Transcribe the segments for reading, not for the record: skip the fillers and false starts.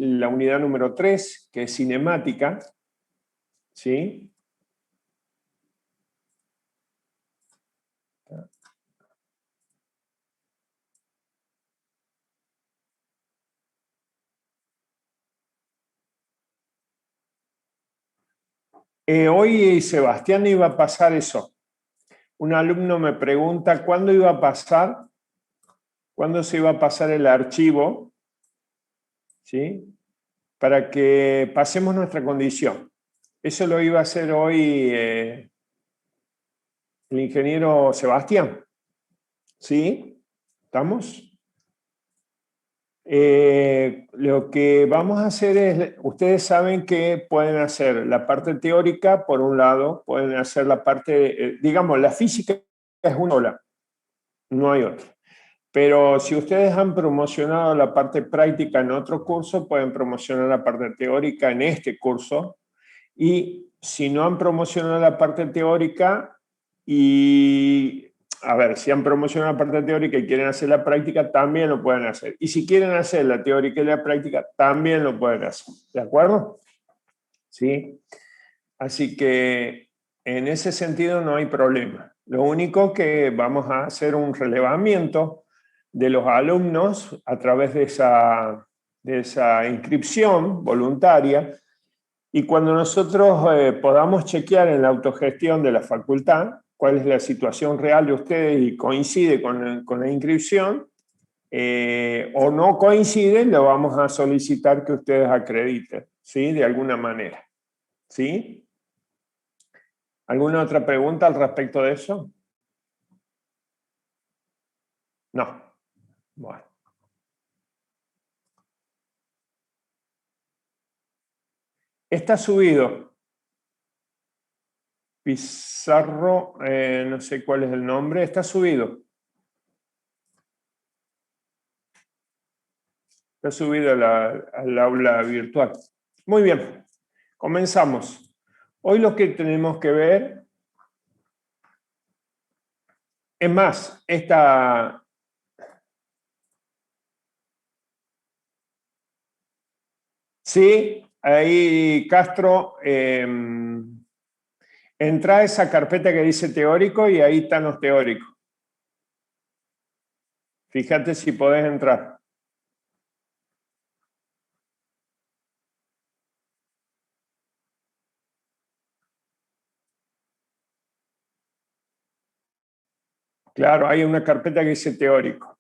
la unidad número 3, que es cinemática, ¿sí? Hoy Sebastián iba a pasar eso. Un alumno me pregunta cuándo iba a pasar, cuándo se iba a pasar el archivo, ¿sí? Para que pasemos nuestra condición. Eso lo iba a hacer hoy el ingeniero Sebastián, ¿sí? ¿Estamos? Lo que vamos a hacer es, ustedes saben que pueden hacer la parte teórica, por un lado, pueden hacer la parte, digamos, la física es una sola, no hay otra. Pero si ustedes han promocionado la parte práctica en otro curso, pueden promocionar la parte teórica en este curso. Y si no han promocionado la parte teórica y, a ver, si han promocionado la parte teórica y quieren hacer la práctica, también lo pueden hacer. Y si quieren hacer la teórica y la práctica, también lo pueden hacer. ¿De acuerdo? ¿Sí? Así que en ese sentido no hay problema. Lo único que vamos a hacer un relevamiento de los alumnos a través de esa inscripción voluntaria. Y cuando nosotros podamos chequear en la autogestión de la facultad cuál es la situación real de ustedes y coincide con la inscripción, o no coincide, le vamos a solicitar que ustedes acrediten, ¿sí? De alguna manera, ¿sí? ¿Alguna otra pregunta al respecto de eso? No. Bueno. Está subido. Pizarro, no sé cuál es el nombre, está subido. Está subido al aula virtual. Muy bien, comenzamos. Hoy lo que tenemos que ver, es más, sí, ahí Castro, entra a esa carpeta que dice teórico y ahí están los teóricos. Fíjate si podés entrar. Claro, hay una carpeta que dice teórico.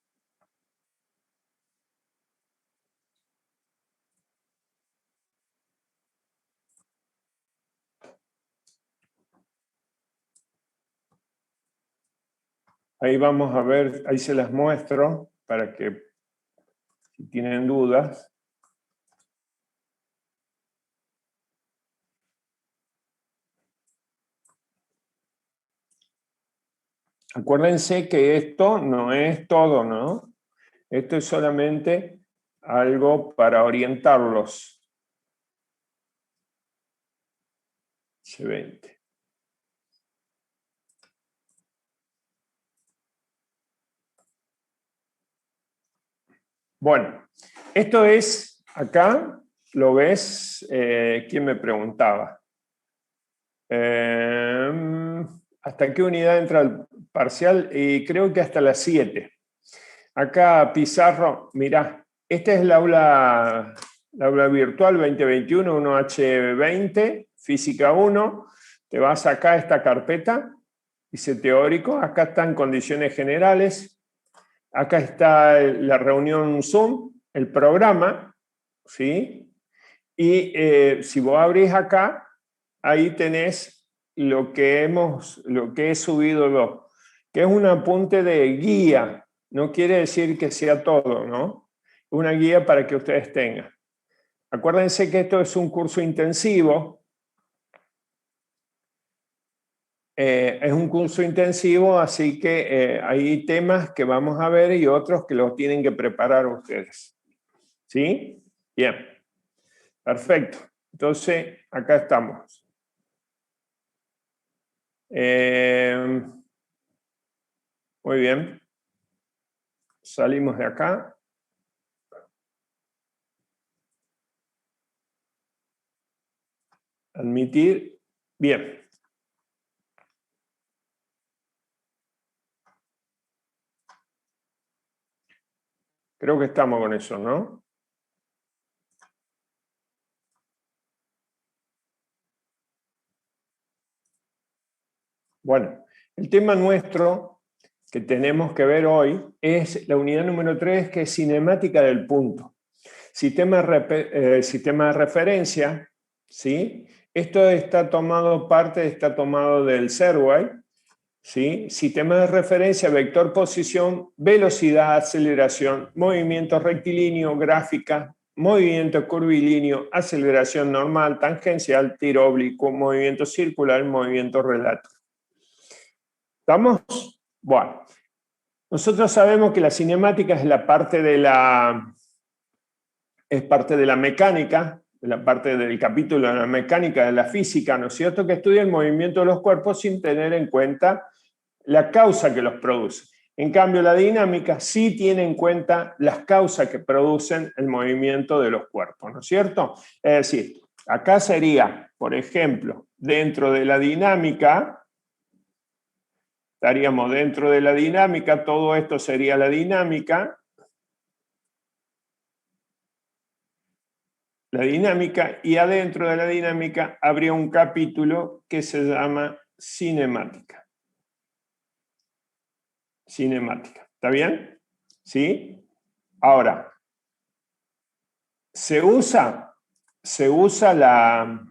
Ahí vamos a ver, ahí se las muestro para que si tienen dudas. Acuérdense que esto no es todo, ¿no? Esto es solamente algo para orientarlos. C20. Bueno, esto es, acá lo ves, ¿quién me preguntaba? ¿Hasta qué unidad entra el parcial? Y creo que hasta las 7. Acá Pizarro, mirá, esta es la aula virtual 2021, 1H20, física 1. Te vas acá a esta carpeta, dice teórico, acá están condiciones generales, acá está la reunión Zoom, el programa, ¿sí? Y si vos abrís acá, ahí tenés lo que he subido yo, que es un apunte de guía. No quiere decir que sea todo, ¿no? Una guía para que ustedes tengan. Acuérdense que esto es un curso intensivo. Es un curso intensivo, así que hay temas que vamos a ver y otros que los tienen que preparar ustedes. ¿Sí? Bien. Perfecto. Entonces, acá estamos. Muy bien. Salimos de acá. Admitir. Bien. Creo que estamos con eso, ¿no? Bueno, el tema nuestro que tenemos que ver hoy es la unidad número 3, que es cinemática del punto. Sistema de referencia, ¿sí? Esto está tomado del Serway, ¿sí? Sistema de referencia, vector, posición, velocidad, aceleración, movimiento rectilíneo, gráfica, movimiento curvilíneo, aceleración normal, tangencial, tiro oblicuo, movimiento circular, movimiento relato. ¿Estamos? Bueno, nosotros sabemos que la cinemática es parte de la mecánica, de la parte del capítulo de la mecánica de la física, ¿no es cierto?, que estudia el movimiento de los cuerpos sin tener en cuenta la causa que los produce. En cambio, la dinámica sí tiene en cuenta las causas que producen el movimiento de los cuerpos, ¿no es cierto? Es decir, acá sería, por ejemplo, dentro de la dinámica, estaríamos dentro de la dinámica, todo esto sería la dinámica. La dinámica, y adentro de la dinámica habría un capítulo que se llama cinemática. Cinemática, ¿está bien? ¿Sí? Ahora, se usa la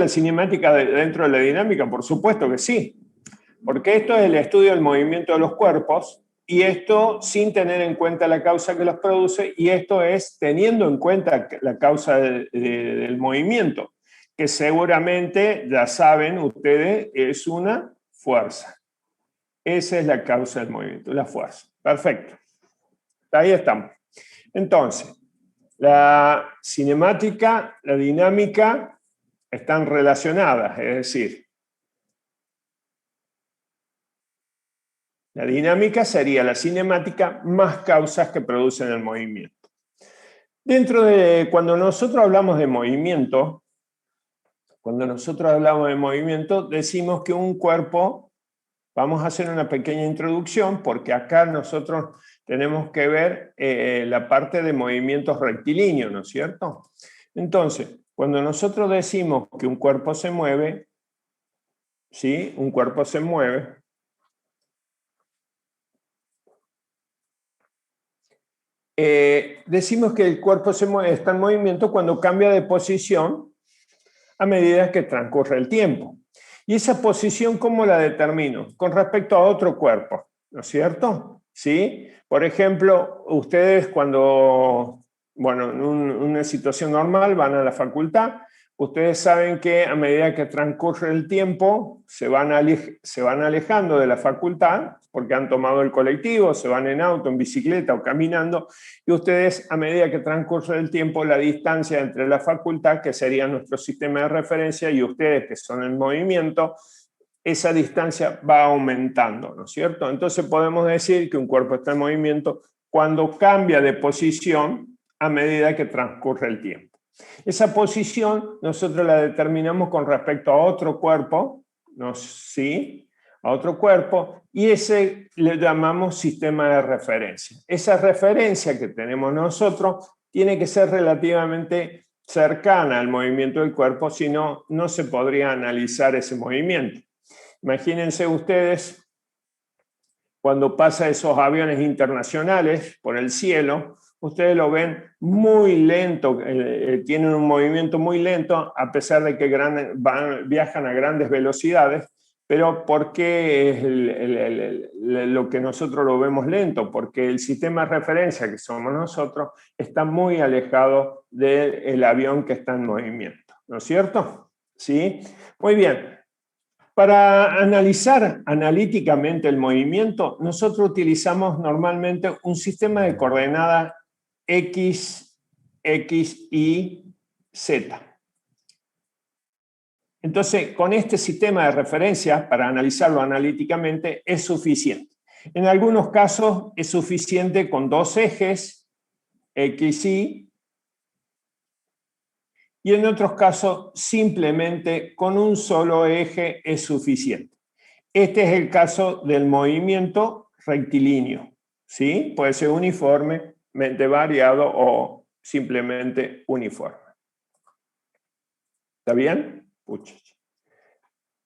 cinemática dentro de la dinámica, por supuesto que sí, porque esto es el estudio del movimiento de los cuerpos, y esto sin tener en cuenta la causa que los produce, y esto es teniendo en cuenta la causa del movimiento, que seguramente ya saben ustedes es una fuerza. Esa es la causa del movimiento, la fuerza. Perfecto. Ahí estamos. Entonces, la cinemática, la dinámica están relacionadas, es decir, la dinámica sería la cinemática más causas que producen el movimiento. Cuando nosotros hablamos de movimiento, decimos que un cuerpo, vamos a hacer una pequeña introducción, porque acá nosotros tenemos que ver la parte de movimientos rectilíneos, ¿no es cierto? Entonces, cuando nosotros decimos que un cuerpo se mueve, ¿sí? Un cuerpo se mueve, decimos que el cuerpo está en movimiento cuando cambia de posición a medida que transcurre el tiempo. ¿Y esa posición cómo la determino? Con respecto a otro cuerpo, ¿no es cierto? ¿Sí? Por ejemplo, ustedes cuando, bueno, en una situación normal van a la facultad, ustedes saben que a medida que transcurre el tiempo se van alejando de la facultad porque han tomado el colectivo, se van en auto, en bicicleta o caminando, y ustedes a medida que transcurre el tiempo la distancia entre la facultad, que sería nuestro sistema de referencia, y ustedes que son en movimiento, esa distancia va aumentando, ¿no es cierto? Entonces podemos decir que un cuerpo está en movimiento cuando cambia de posición a medida que transcurre el tiempo. Esa posición nosotros la determinamos con respecto a otro cuerpo, ¿no? ¿Sí? A otro cuerpo, y ese le llamamos sistema de referencia. Esa referencia que tenemos nosotros tiene que ser relativamente cercana al movimiento del cuerpo, si no, no se podría analizar ese movimiento. Imagínense ustedes cuando pasa esos aviones internacionales por el cielo, ustedes lo ven muy lento, tienen un movimiento muy lento, a pesar de que viajan a grandes velocidades. Pero ¿por qué es lo que nosotros lo vemos lento? Porque el sistema de referencia que somos nosotros está muy alejado del avión que está en movimiento, ¿no es cierto? ¿Sí? Muy bien. Para analizar analíticamente el movimiento, nosotros utilizamos normalmente un sistema de coordenadas X, Y, Z. Entonces, con este sistema de referencia, para analizarlo analíticamente, es suficiente. En algunos casos es suficiente con dos ejes, XY, y en otros casos simplemente con un solo eje es suficiente. Este es el caso del movimiento rectilíneo, ¿sí? Puede ser uniformemente variado o simplemente uniforme. ¿Está bien? Pucha.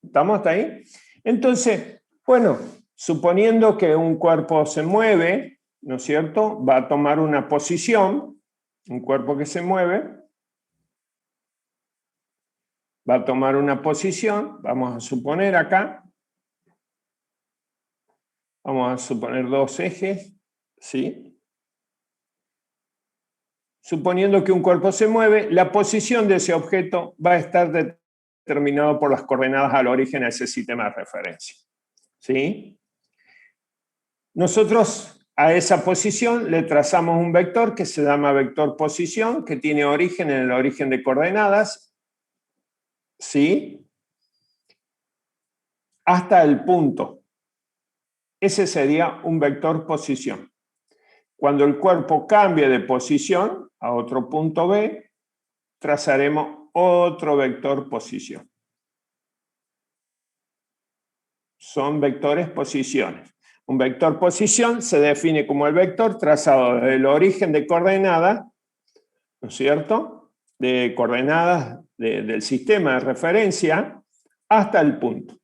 ¿Estamos hasta ahí? Entonces, bueno, suponiendo que un cuerpo se mueve, ¿no es cierto? Va a tomar una posición, un cuerpo que se mueve, va a tomar una posición, vamos a suponer acá, vamos a suponer dos ejes, ¿sí? Suponiendo que un cuerpo se mueve, la posición de ese objeto va a estar determinado por las coordenadas al origen de ese sistema de referencia, ¿sí? Nosotros a esa posición le trazamos un vector que se llama vector posición, que tiene origen en el origen de coordenadas, ¿sí? Hasta el punto. Ese sería un vector posición. Cuando el cuerpo cambie de posición a otro punto B, trazaremos otro vector posición. Son vectores posiciones. Un vector posición se define como el vector trazado desde el origen de coordenadas, ¿no es cierto?, de coordenadas del sistema de referencia hasta el punto.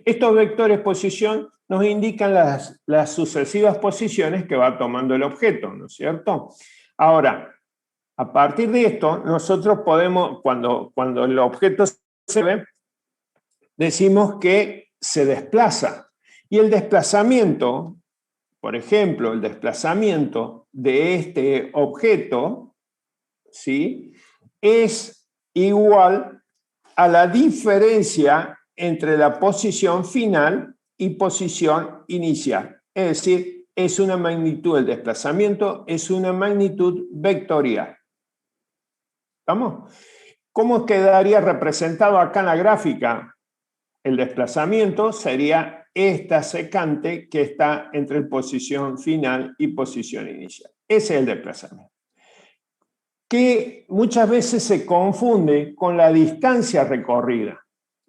Estos vectores posición nos indican las sucesivas posiciones que va tomando el objeto, ¿no es cierto? Ahora, a partir de esto, nosotros podemos, cuando el objeto se ve, decimos que se desplaza. Y el desplazamiento, por ejemplo, el desplazamiento de este objeto, ¿sí?, es igual a la diferencia entre la posición final y posición inicial. Es decir, es una magnitud, el desplazamiento es una magnitud vectorial. ¿Estamos? ¿Cómo quedaría representado acá en la gráfica? El desplazamiento sería esta secante que está entre posición final y posición inicial. Ese es el desplazamiento, que muchas veces se confunde con la distancia recorrida.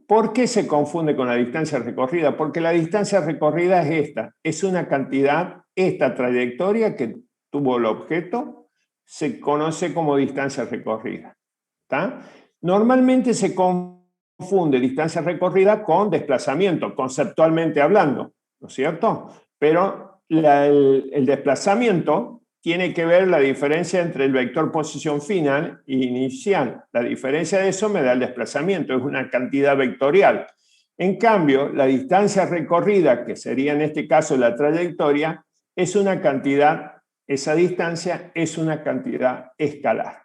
¿Por qué se confunde con la distancia recorrida? Porque la distancia recorrida es esta, es una cantidad, esta trayectoria que tuvo el objeto se conoce como distancia recorrida. ¿Está? Normalmente se confunde distancia recorrida con desplazamiento, conceptualmente hablando, ¿no es cierto? Pero el desplazamiento tiene que ver la diferencia entre el vector posición final e inicial. La diferencia de eso me da el desplazamiento, es una cantidad vectorial. En cambio, la distancia recorrida, que sería en este caso la trayectoria, es una cantidad, esa distancia es una cantidad escalar.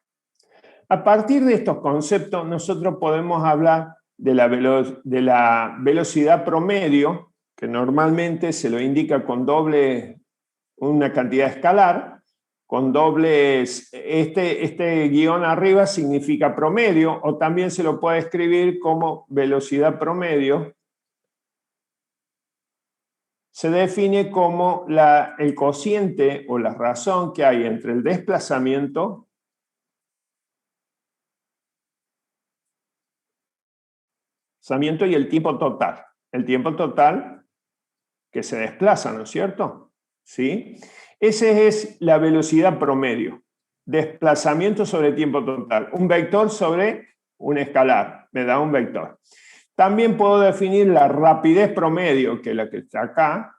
A partir de estos conceptos, nosotros podemos hablar de la velocidad promedio, que normalmente se lo indica con una cantidad escalar, con dobles, este guión arriba significa promedio, o también se lo puede escribir como velocidad promedio. Se define como el cociente o la razón que hay entre el desplazamiento y el tiempo total. El tiempo total que se desplaza, ¿no es cierto? ¿Sí? Esa es la velocidad promedio. Desplazamiento sobre tiempo total. Un vector sobre un escalar. Me da un vector. También puedo definir la rapidez promedio, que es la que está acá.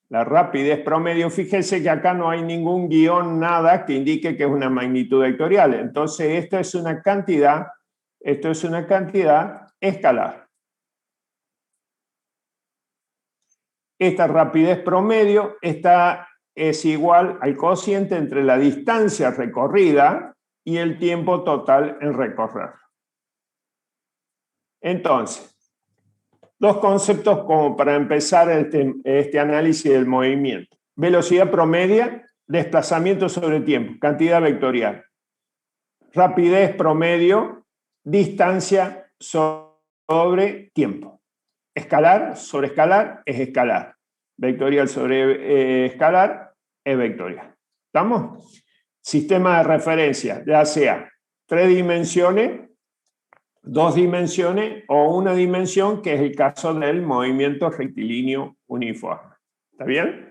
La rapidez promedio, fíjense que acá no hay ningún guión, nada que indique que es una magnitud vectorial. Entonces, esto es una cantidad escalar. Esta rapidez promedio es igual al cociente entre la distancia recorrida y el tiempo total en recorrer. Entonces, dos conceptos como para empezar este análisis del movimiento. Velocidad promedia, desplazamiento sobre tiempo, cantidad vectorial. Rapidez promedio, distancia sobre tiempo. Escalar sobre escalar es escalar. Vectorial sobre escalar es vectorial. ¿Estamos? sistema de referencia, ya sea 3 dimensiones, 2 dimensiones o una dimensión, que es el caso del movimiento rectilíneo uniforme. ¿Está bien?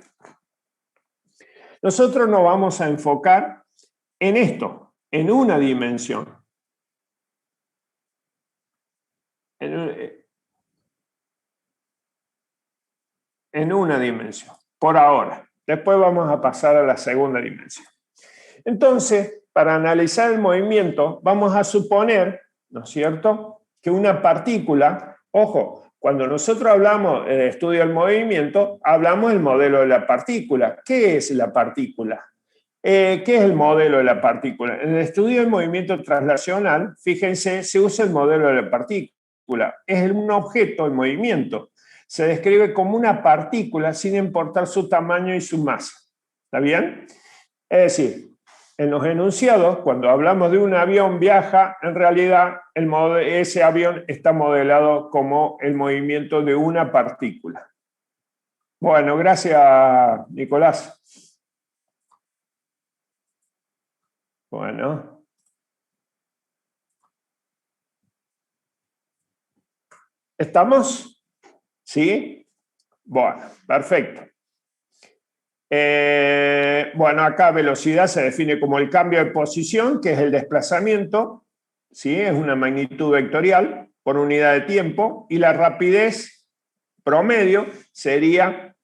Nosotros nos vamos a enfocar en esto, en una dimensión. En una dimensión, por ahora. Después vamos a pasar a la segunda dimensión. Entonces, para analizar el movimiento, vamos a suponer, ¿no es cierto?, que una partícula, ojo, cuando nosotros hablamos de estudio del movimiento, hablamos del modelo de la partícula. ¿Qué es la partícula? ¿Qué es el modelo de la partícula? En el estudio del movimiento translacional, fíjense, se usa el modelo de la partícula. Es un objeto en movimiento. Se describe como una partícula sin importar su tamaño y su masa. ¿Está bien? Es decir, en los enunciados, cuando hablamos de un avión viaja, en realidad ese avión está modelado como el movimiento de una partícula. Bueno, gracias, Nicolás. Bueno. ¿Estamos? ¿Sí? Bueno, perfecto. Bueno, acá velocidad se define como el cambio de posición, que es el desplazamiento, ¿sí? Es una magnitud vectorial por unidad de tiempo, y la rapidez promedio sería,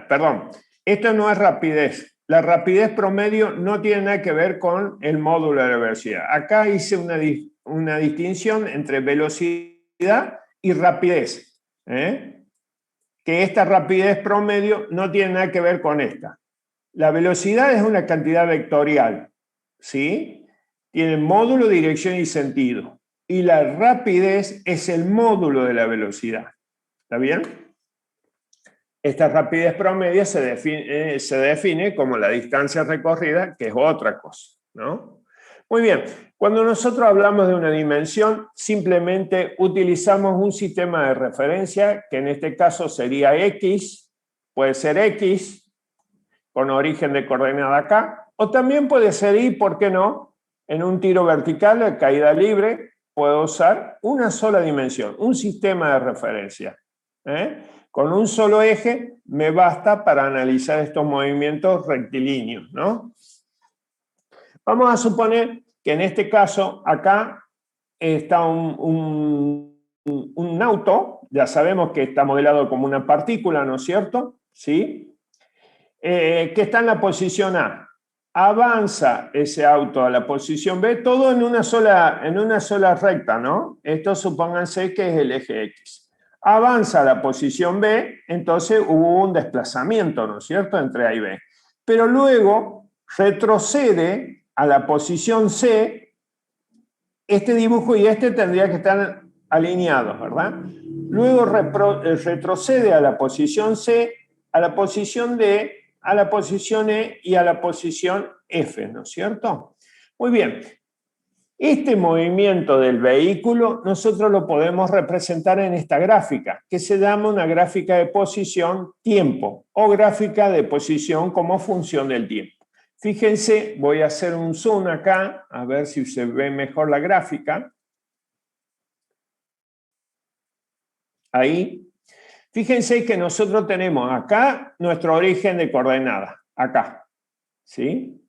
perdón, esto no es rapidez. La rapidez promedio no tiene nada que ver con el módulo de la velocidad. Acá hice una distinción entre velocidad y rapidez, que esta rapidez promedio no tiene nada que ver con esta. La velocidad es una cantidad vectorial, ¿sí? Tiene módulo, dirección y sentido. Y la rapidez es el módulo de la velocidad. ¿Está bien? Esta rapidez promedio se define como la distancia recorrida, que es otra cosa, ¿no? Muy bien, cuando nosotros hablamos de una dimensión, simplemente utilizamos un sistema de referencia, que en este caso sería X, puede ser X, con origen de coordenada acá, o también puede ser Y, ¿por qué no? En un tiro vertical de caída libre, puedo usar una sola dimensión, un sistema de referencia. Con un solo eje me basta para analizar estos movimientos rectilíneos, ¿no? Vamos a suponer que en este caso acá está un auto, ya sabemos que está modelado como una partícula, ¿no es cierto? ¿Sí? Que está en la posición A. Avanza ese auto a la posición B, todo en una sola recta, ¿no? Esto supónganse que es el eje X. Avanza a la posición B, entonces hubo un desplazamiento, ¿no es cierto?, entre A y B. Pero luego retrocede a la posición C, este dibujo y este tendría que estar alineados, ¿verdad? Luego retrocede a la posición C, a la posición D, a la posición E y a la posición F, ¿no es cierto? Muy bien. Este movimiento del vehículo nosotros lo podemos representar en esta gráfica, que se llama una gráfica de posición tiempo o gráfica de posición como función del tiempo. Fíjense, voy a hacer un zoom acá, a ver si se ve mejor la gráfica. Ahí. Fíjense que nosotros tenemos acá nuestro origen de coordenada, acá. ¿Sí?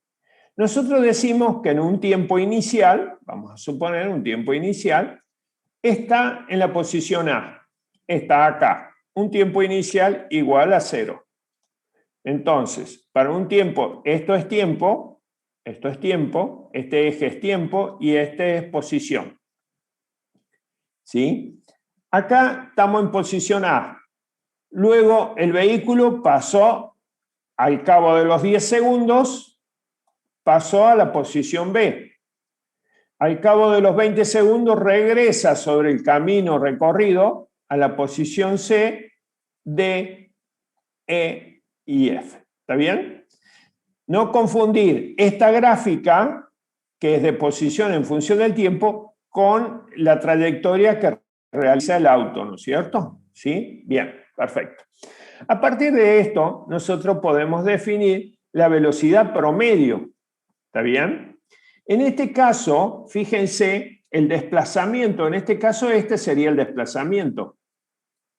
Nosotros decimos que en un tiempo inicial, vamos a suponer un tiempo inicial, está en la posición A, está acá. Un tiempo inicial igual a 0. Entonces, para un tiempo, esto es tiempo, este eje es tiempo y este es posición. ¿Sí? Acá estamos en posición A. Luego el vehículo pasó, al cabo de los 10 segundos, pasó a la posición B. Al cabo de los 20 segundos regresa sobre el camino recorrido a la posición C, D, E y F. ¿Está bien? No confundir esta gráfica, que es de posición en función del tiempo, con la trayectoria que realiza el auto, ¿no es cierto? ¿Sí? Bien, perfecto. A partir de esto, nosotros podemos definir la velocidad promedio. ¿Está bien? En este caso, fíjense, el desplazamiento, en este caso este sería el desplazamiento,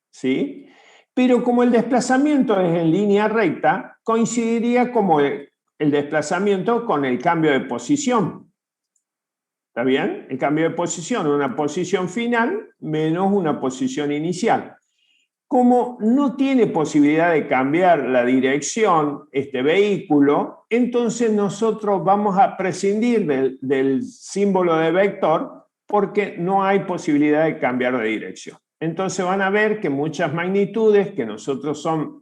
¿sí? Pero como el desplazamiento es en línea recta, coincidiría como el desplazamiento con el cambio de posición. ¿Está bien? El cambio de posición, una posición final menos una posición inicial. Como no tiene posibilidad de cambiar la dirección este vehículo, entonces nosotros vamos a prescindir del símbolo de vector porque no hay posibilidad de cambiar de dirección. Entonces van a ver que muchas magnitudes que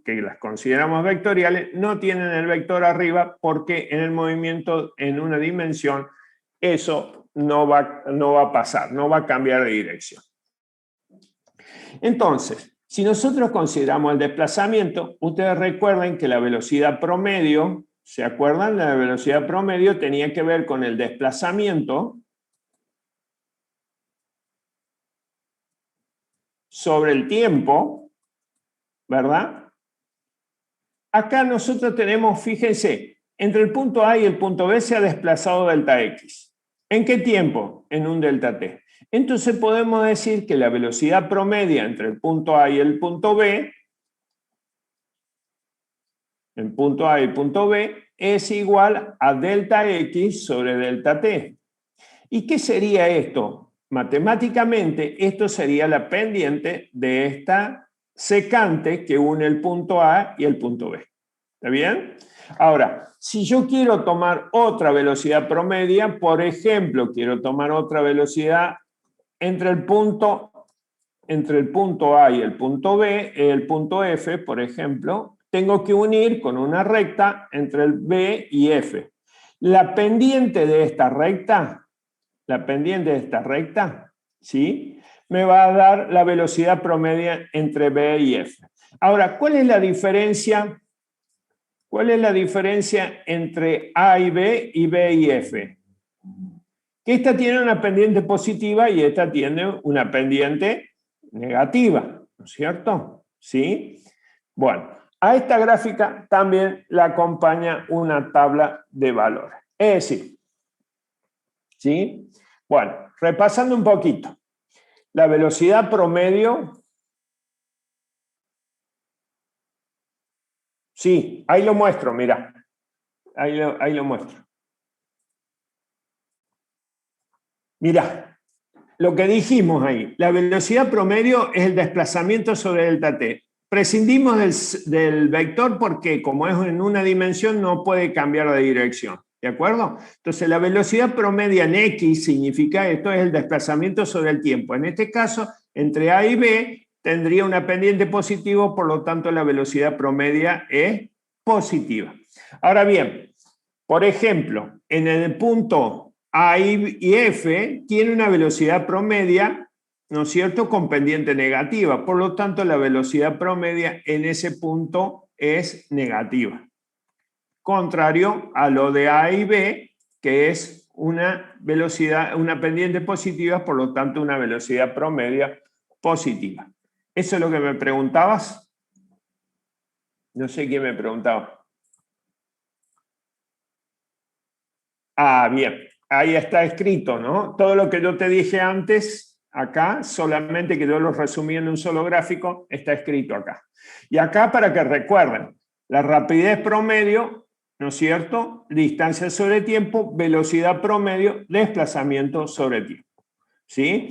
que las consideramos vectoriales, no tienen el vector arriba porque en el movimiento en una dimensión eso no va a pasar, no va a cambiar de dirección. Entonces, si nosotros consideramos el desplazamiento, ustedes recuerden que la velocidad promedio, ¿se acuerdan? La velocidad promedio tenía que ver con el desplazamiento sobre el tiempo, ¿verdad? Acá nosotros tenemos, fíjense, entre el punto A y el punto B se ha desplazado delta X. ¿En qué tiempo? En un delta T. Entonces podemos decir que la velocidad promedia entre el punto A y el punto B, el punto A y el punto B, es igual a delta X sobre delta T. ¿Y qué sería esto? Matemáticamente, esto sería la pendiente de esta secante que une el punto A y el punto B. ¿Está bien? Ahora, si yo quiero tomar otra velocidad promedia, por ejemplo, quiero tomar otra velocidad entre el punto A y el punto B, el punto F, por ejemplo, tengo que unir con una recta entre el B y F. La pendiente de esta recta, ¿sí? Me va a dar la velocidad promedia entre B y F. Ahora, ¿cuál es la diferencia? ¿Cuál es la diferencia entre A y B y F? Que esta tiene una pendiente positiva y esta tiene una pendiente negativa, ¿no es cierto? ¿Sí? Bueno, a esta gráfica también la acompaña una tabla de valores. Es decir, ¿sí? Bueno, repasando un poquito. La velocidad promedio. Sí, ahí lo muestro, mira. Ahí lo muestro. Mira, lo que dijimos ahí. La velocidad promedio es el desplazamiento sobre delta t. Prescindimos del vector porque como es en una dimensión no puede cambiar de dirección. ¿De acuerdo? Entonces la velocidad promedia en X significa esto es el desplazamiento sobre el tiempo. En este caso, entre A y B tendría una pendiente positiva, por lo tanto la velocidad promedia es positiva. Ahora bien, por ejemplo, en el punto A y F tiene una velocidad promedia, ¿no es cierto?, con pendiente negativa. Por lo tanto, la velocidad promedia en ese punto es negativa. Contrario a lo de A y B, que es una velocidad, una pendiente positiva, por lo tanto, una velocidad promedia positiva. ¿Eso es lo que me preguntabas? No sé quién me preguntaba. Ah, bien. Ahí está escrito, ¿no? Todo lo que yo te dije antes, acá, solamente que yo lo resumí en un solo gráfico, está escrito acá. Y acá para que recuerden, la rapidez promedio, ¿no es cierto? Distancia sobre tiempo, velocidad promedio, desplazamiento sobre tiempo. ¿Sí?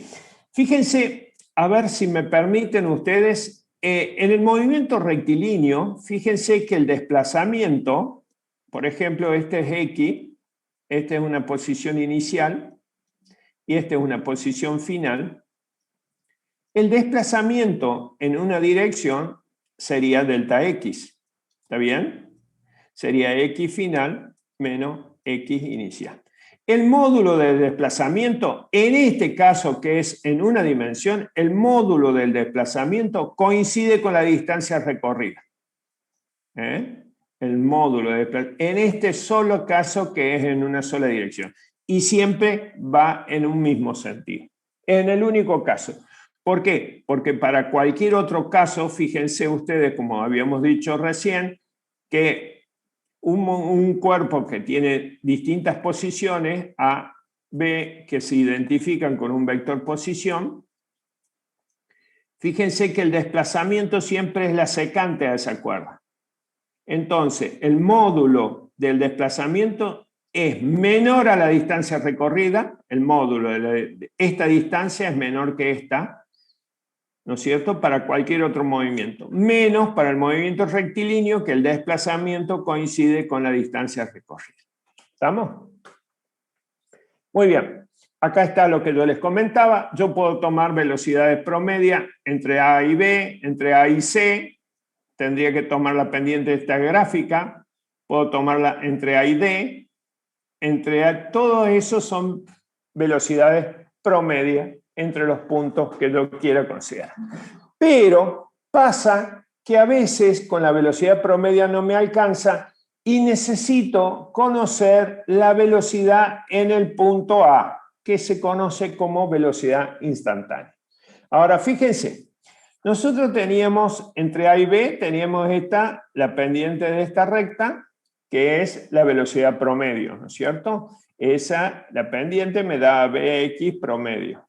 Fíjense, a ver si me permiten ustedes, en el movimiento rectilíneo, fíjense que el desplazamiento, por ejemplo, este es X, esta es una posición inicial y esta es una posición final. El desplazamiento en una dirección sería delta X. ¿Está bien? Sería X final menos X inicial. El módulo del desplazamiento, en este caso que es en una dimensión, el módulo del desplazamiento coincide con la distancia recorrida. El módulo en este solo caso que es en una sola dirección y siempre va en un mismo sentido, en el único caso. ¿Por qué? Porque para cualquier otro caso, fíjense ustedes, como habíamos dicho recién, que un cuerpo que tiene distintas posiciones, A, B, que se identifican con un vector posición, fíjense que el desplazamiento siempre es la secante a esa cuerda. Entonces, el módulo del desplazamiento es menor a la distancia recorrida, el módulo de esta distancia es menor que esta, ¿no es cierto?, para cualquier otro movimiento, menos para el movimiento rectilíneo, que el desplazamiento coincide con la distancia recorrida. ¿Estamos? Muy bien. Acá está lo que yo les comentaba. Yo puedo tomar velocidades promedias entre A y B, entre A y C. Tendría que tomar la pendiente de esta gráfica. Puedo tomarla entre A y D. Todo eso son velocidades promedias entre los puntos que yo quiera considerar. Pero pasa que a veces con la velocidad promedia no me alcanza y necesito conocer la velocidad en el punto A, que se conoce como velocidad instantánea. Ahora, fíjense, nosotros teníamos entre A y B, teníamos la pendiente de esta recta, que es la velocidad promedio, ¿no es cierto? La pendiente me da Bx promedio.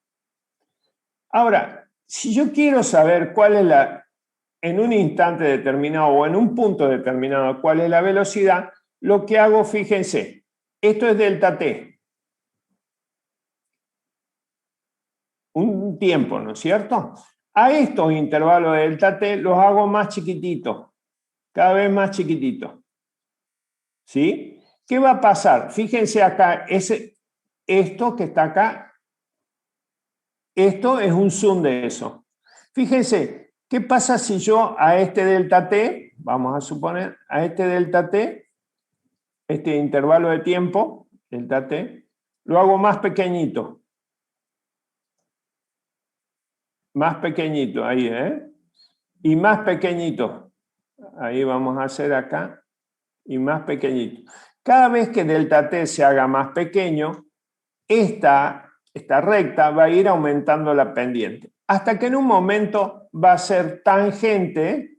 Ahora, si yo quiero saber cuál es en un instante determinado o en un punto determinado cuál es la velocidad, lo que hago, fíjense, esto es delta t. Un tiempo, ¿no es cierto? A estos intervalos de delta t los hago más chiquititos, cada vez más chiquititos. ¿Sí? ¿Qué va a pasar? Fíjense acá, esto que está acá, esto es un zoom de eso. Fíjense, ¿qué pasa si yo a este delta t, vamos a suponer, a este delta t, este intervalo de tiempo, delta t, lo hago más pequeñito? Más pequeñito, ahí, ¿eh? Y más pequeñito. Ahí vamos a hacer acá. Y más pequeñito. Cada vez que delta t se haga más pequeño, esta recta va a ir aumentando la pendiente. Hasta que en un momento va a ser tangente,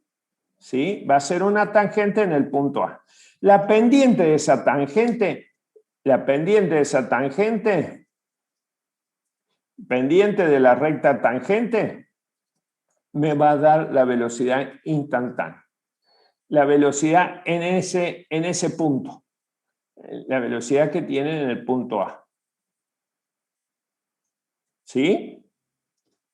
¿sí? Va a ser una tangente en el punto A. La pendiente de esa tangente, pendiente de la recta tangente, me va a dar la velocidad instantánea. La velocidad en ese punto. La velocidad que tienen en el punto A. ¿Sí?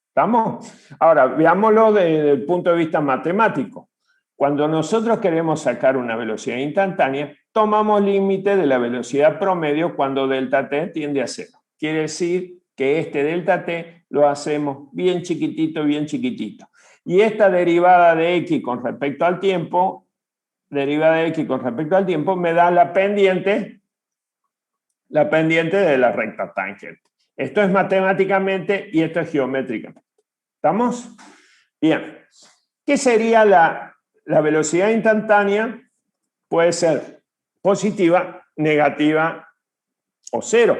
¿Estamos? Ahora, veámoslo desde el punto de vista matemático. Cuando nosotros queremos sacar una velocidad instantánea, tomamos límite de la velocidad promedio cuando delta t tiende a cero. Quiere decir que este delta t lo hacemos bien chiquitito, bien chiquitito. Y esta derivada de x con respecto al tiempo, me da la pendiente de la recta tangente. Esto es matemáticamente y esto es geométricamente. ¿Estamos? Bien. ¿Qué sería la velocidad instantánea? Puede ser positiva, negativa o cero.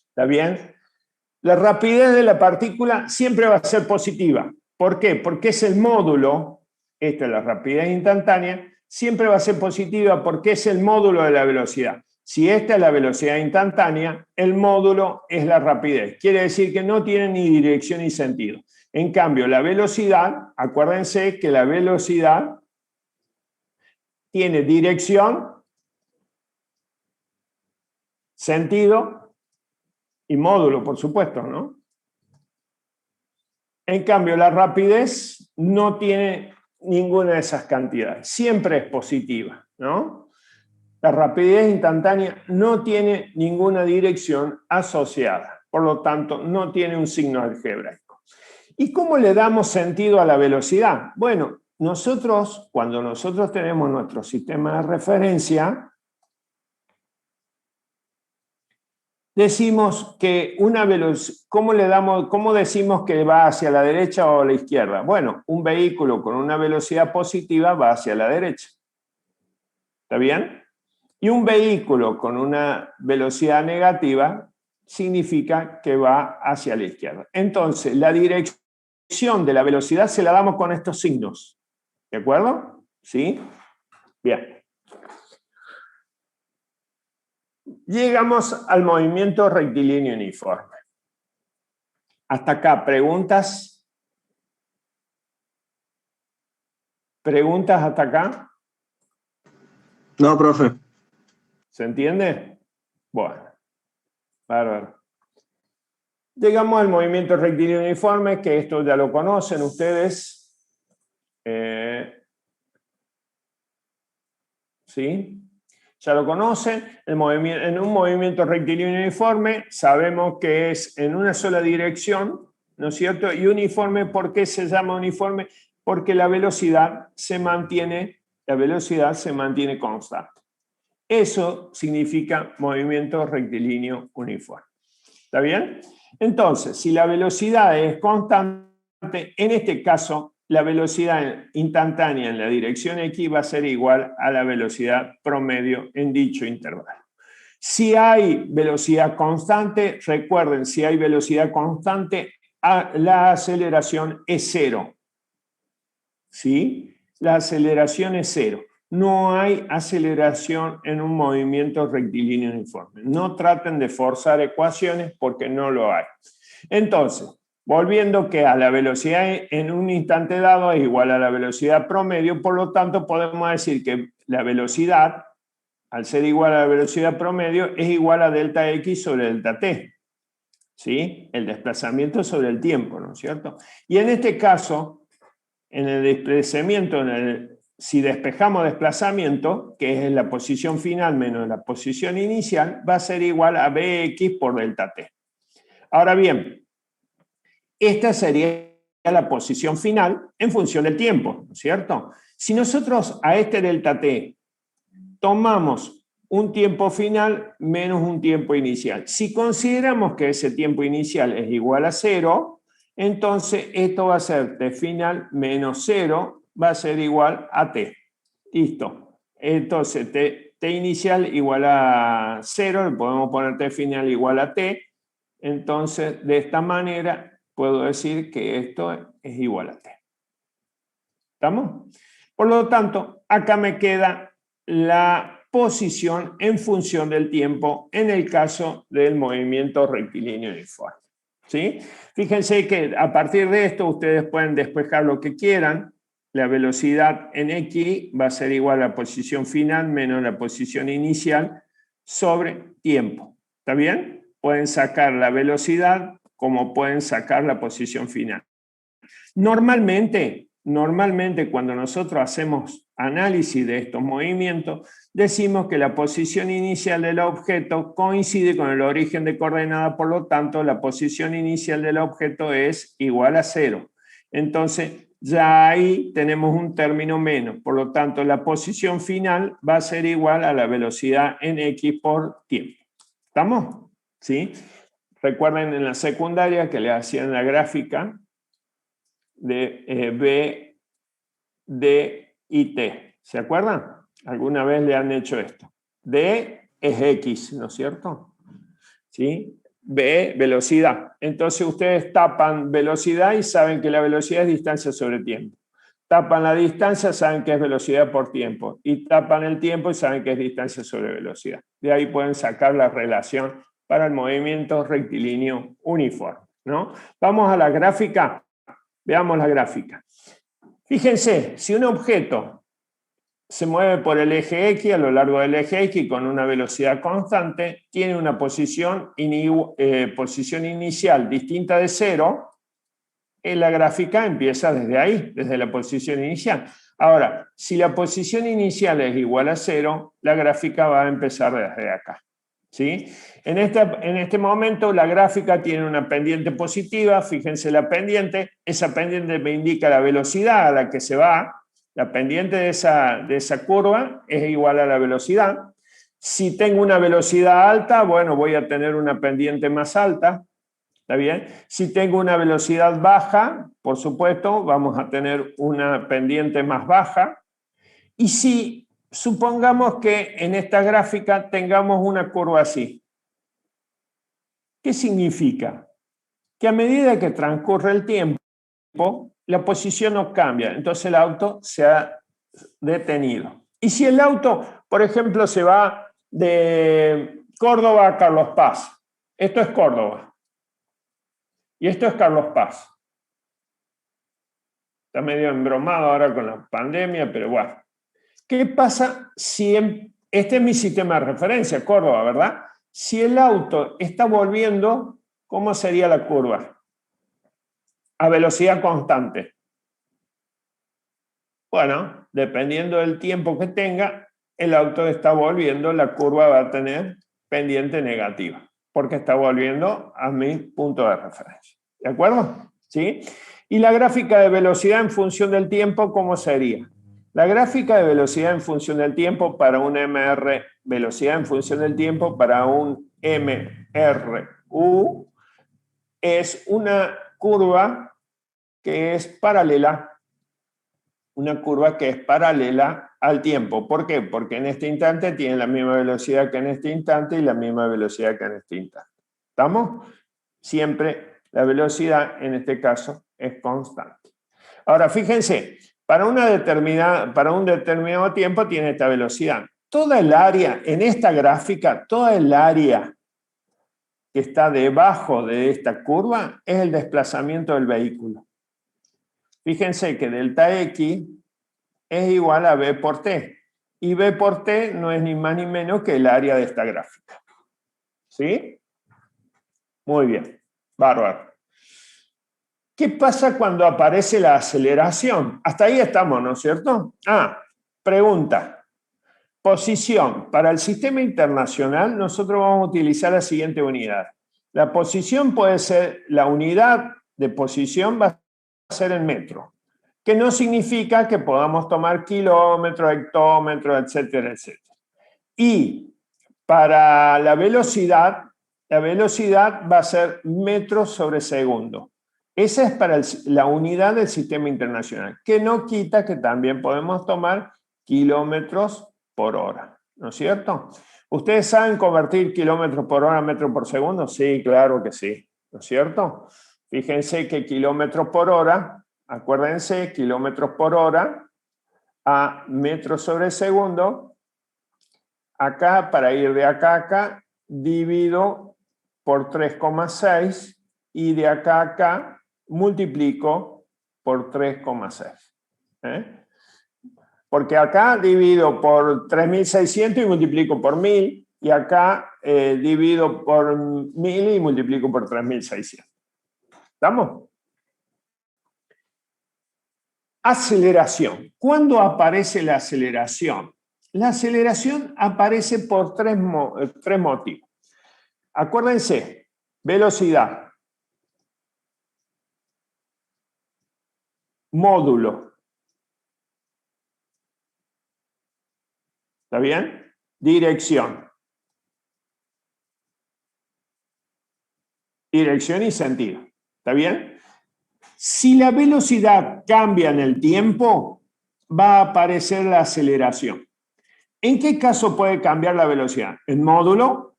¿Está bien? La rapidez de la partícula siempre va a ser positiva. ¿Por qué? Porque es el módulo, esta es la rapidez instantánea, siempre va a ser positiva porque es el módulo de la velocidad. Si esta es la velocidad instantánea, el módulo es la rapidez. Quiere decir que no tiene ni dirección ni sentido. En cambio, la velocidad, acuérdense que la velocidad tiene dirección, sentido y módulo, por supuesto, ¿no? En cambio, la rapidez no tiene ninguna de esas cantidades. Siempre es positiva, ¿no? La rapidez instantánea no tiene ninguna dirección asociada. Por lo tanto, no tiene un signo algebraico. ¿Y cómo le damos sentido a la velocidad? Bueno, cuando nosotros tenemos nuestro sistema de referencia, decimos que una velocidad, ¿cómo decimos que va hacia la derecha o a la izquierda? Bueno, un vehículo con una velocidad positiva va hacia la derecha. ¿Está bien? Y un vehículo con una velocidad negativa significa que va hacia la izquierda. Entonces, la dirección de la velocidad se la damos con estos signos. ¿De acuerdo? ¿Sí? Bien. Llegamos al movimiento rectilíneo uniforme. Hasta acá, ¿preguntas? ¿Preguntas hasta acá? No, profe. ¿Se entiende? Bueno, bárbaro. Llegamos al movimiento rectilíneo uniforme, que esto ya lo conocen ustedes. ¿Sí? Ya lo conocen. En un movimiento rectilíneo uniforme sabemos que es en una sola dirección, ¿no es cierto? Y uniforme, ¿por qué se llama uniforme? Porque la velocidad se mantiene constante. Eso significa movimiento rectilíneo uniforme. ¿Está bien? Entonces, si la velocidad es constante, en este caso, la velocidad instantánea en la dirección X va a ser igual a la velocidad promedio en dicho intervalo. Si hay velocidad constante, recuerden, si hay velocidad constante, la aceleración es cero. ¿Sí? La aceleración es cero. No hay aceleración en un movimiento rectilíneo uniforme. No traten de forzar ecuaciones porque no lo hay. Entonces, volviendo que a la velocidad en un instante dado es igual a la velocidad promedio, por lo tanto podemos decir que la velocidad, al ser igual a la velocidad promedio, es igual a delta X sobre delta T. ¿Sí? El desplazamiento sobre el tiempo, ¿no es cierto? Y en este caso, en el desplazamiento, si despejamos desplazamiento, que es la posición final menos la posición inicial, va a ser igual a Bx por delta T. Ahora bien, esta sería la posición final en función del tiempo, ¿no es cierto? Si nosotros a este delta T tomamos un tiempo final menos un tiempo inicial, si consideramos que ese tiempo inicial es igual a 0, entonces esto va a ser T final menos 0, va a ser igual a T. Listo. Entonces T inicial igual a 0, le podemos poner T final igual a T. Entonces, de esta manera, puedo decir que esto es igual a T. ¿Estamos? Por lo tanto, acá me queda la posición en función del tiempo en el caso del movimiento rectilíneo uniforme. ¿Sí? Fíjense que a partir de esto ustedes pueden despejar lo que quieran. La velocidad en X va a ser igual a la posición final menos la posición inicial sobre tiempo. ¿Está bien? Pueden sacar la velocidad como pueden sacar la posición final. Normalmente cuando nosotros hacemos análisis de estos movimientos, decimos que la posición inicial del objeto coincide con el origen de coordenada, por lo tanto, la posición inicial del objeto es igual a 0. Entonces, ya ahí tenemos un término menos, por lo tanto, la posición final va a ser igual a la velocidad en X por tiempo. ¿Estamos? ¿Sí? Recuerden en la secundaria que le hacían la gráfica de B, D y T. ¿Se acuerdan? ¿Alguna vez le han hecho esto? D es X, ¿no es cierto? ¿Sí? B, velocidad. Entonces ustedes tapan velocidad y saben que la velocidad es distancia sobre tiempo. Tapan la distancia, saben que es velocidad por tiempo. Y tapan el tiempo y saben que es distancia sobre velocidad. De ahí pueden sacar la relación para el movimiento rectilíneo uniforme, ¿no? Vamos a la gráfica. Veamos la gráfica. Fíjense, si un objeto se mueve por el eje X a lo largo del eje X con una velocidad constante, tiene una posición inicial distinta de 0, la gráfica empieza desde ahí, desde la posición inicial. Ahora, si la posición inicial es igual a 0, la gráfica va a empezar desde acá. ¿Sí? En este momento la gráfica tiene una pendiente positiva, fíjense la pendiente, esa pendiente me indica la velocidad a la que se va, la pendiente de esa curva es igual a la velocidad. Si tengo una velocidad alta, bueno, voy a tener una pendiente más alta, ¿está bien? Si tengo una velocidad baja, por supuesto, vamos a tener una pendiente más baja. Y si supongamos que en esta gráfica tengamos una curva así. ¿Qué significa? Que a medida que transcurre el tiempo, la posición no cambia, entonces el auto se ha detenido. Y si el auto, por ejemplo, se va Córdoba a Carlos Paz. Esto es Córdoba. Y esto es Carlos Paz. Está medio embromado ahora con la pandemia, pero bueno. ¿Qué pasa si este es mi sistema de referencia, Córdoba, ¿verdad? Si el auto está volviendo, ¿cómo sería la curva? A velocidad constante. Bueno, dependiendo del tiempo que tenga, el auto está volviendo, la curva va a tener pendiente negativa, porque está volviendo a mi punto de referencia. ¿De acuerdo? ¿Sí? Y la gráfica de velocidad en función del tiempo, ¿cómo sería? La gráfica de velocidad en función del tiempo para un MR, velocidad en función del tiempo para un MRU, es una curva que es paralela, una curva que es paralela al tiempo. ¿Por qué? Porque en este instante tiene la misma velocidad que en este instante y la misma velocidad que en este instante. ¿Estamos? Siempre la velocidad, en este caso, es constante. Ahora, fíjense, para un determinado tiempo tiene esta velocidad. Toda el área, en esta gráfica, toda el área que está debajo de esta curva es el desplazamiento del vehículo. Fíjense que delta X es igual a B por T. Y B por T no es ni más ni menos que el área de esta gráfica. ¿Sí? Muy bien. Bárbaro. ¿Qué pasa cuando aparece la aceleración? Hasta ahí estamos, ¿no es cierto? Pregunta. Posición. Para el sistema internacional, nosotros vamos a utilizar la siguiente unidad. La posición puede ser, la unidad de posición va a ser en metro, que no significa que podamos tomar kilómetros, hectómetros, etcétera, etcétera. Y para la velocidad va a ser metros sobre segundo. Esa es para la unidad del sistema internacional, que no quita que también podemos tomar kilómetros por hora, ¿no es cierto? ¿Ustedes saben convertir kilómetros por hora a metros por segundo? Sí, claro que sí, ¿no es cierto? Fíjense que kilómetros por hora, acuérdense, kilómetros por hora a metros sobre segundo, acá, para ir de acá a acá, divido por 3,6 y de acá a acá multiplico por 3,6. Porque acá divido por 3.600 y multiplico por 1.000, y acá divido por 1.000 y multiplico por 3.600. ¿Estamos? Aceleración. ¿Cuándo aparece la aceleración? La aceleración aparece por tres motivos. Acuérdense, velocidad, módulo. ¿Está bien? Dirección. Dirección y sentido. ¿Está bien? Si la velocidad cambia en el tiempo, va a aparecer la aceleración. ¿En qué caso puede cambiar la velocidad? ¿En módulo?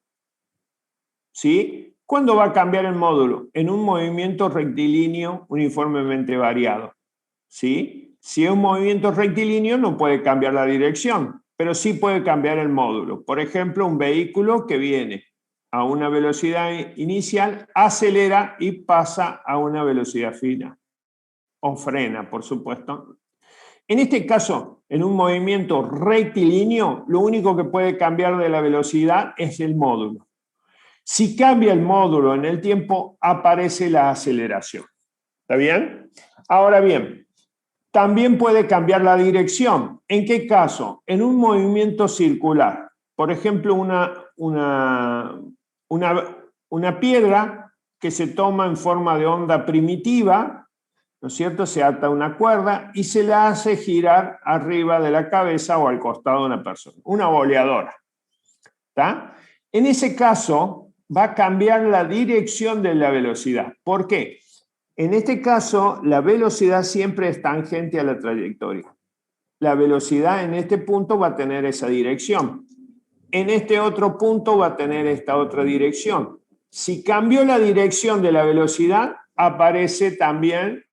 ¿Sí? ¿Cuándo va a cambiar el módulo? En un movimiento rectilíneo uniformemente variado. ¿Sí? Si es un movimiento rectilíneo no puede cambiar la dirección, pero sí puede cambiar el módulo. Por ejemplo, un vehículo que viene a una velocidad inicial, acelera y pasa a una velocidad final. O frena, por supuesto. En este caso, en un movimiento rectilíneo, lo único que puede cambiar de la velocidad es el módulo. Si cambia el módulo en el tiempo, aparece la aceleración. ¿Está bien? Ahora bien, también puede cambiar la dirección. ¿En qué caso? En un movimiento circular. Por ejemplo, una piedra que se toma en forma de onda primitiva, ¿no es cierto? Se ata a una cuerda y se la hace girar arriba de la cabeza o al costado de una persona. Una boleadora. ¿Está? En ese caso, va a cambiar la dirección de la velocidad. ¿Por qué? En este caso, la velocidad siempre es tangente a la trayectoria. La velocidad en este punto va a tener esa dirección. En este otro punto va a tener esta otra dirección. Si cambió la dirección de la velocidad, aparece también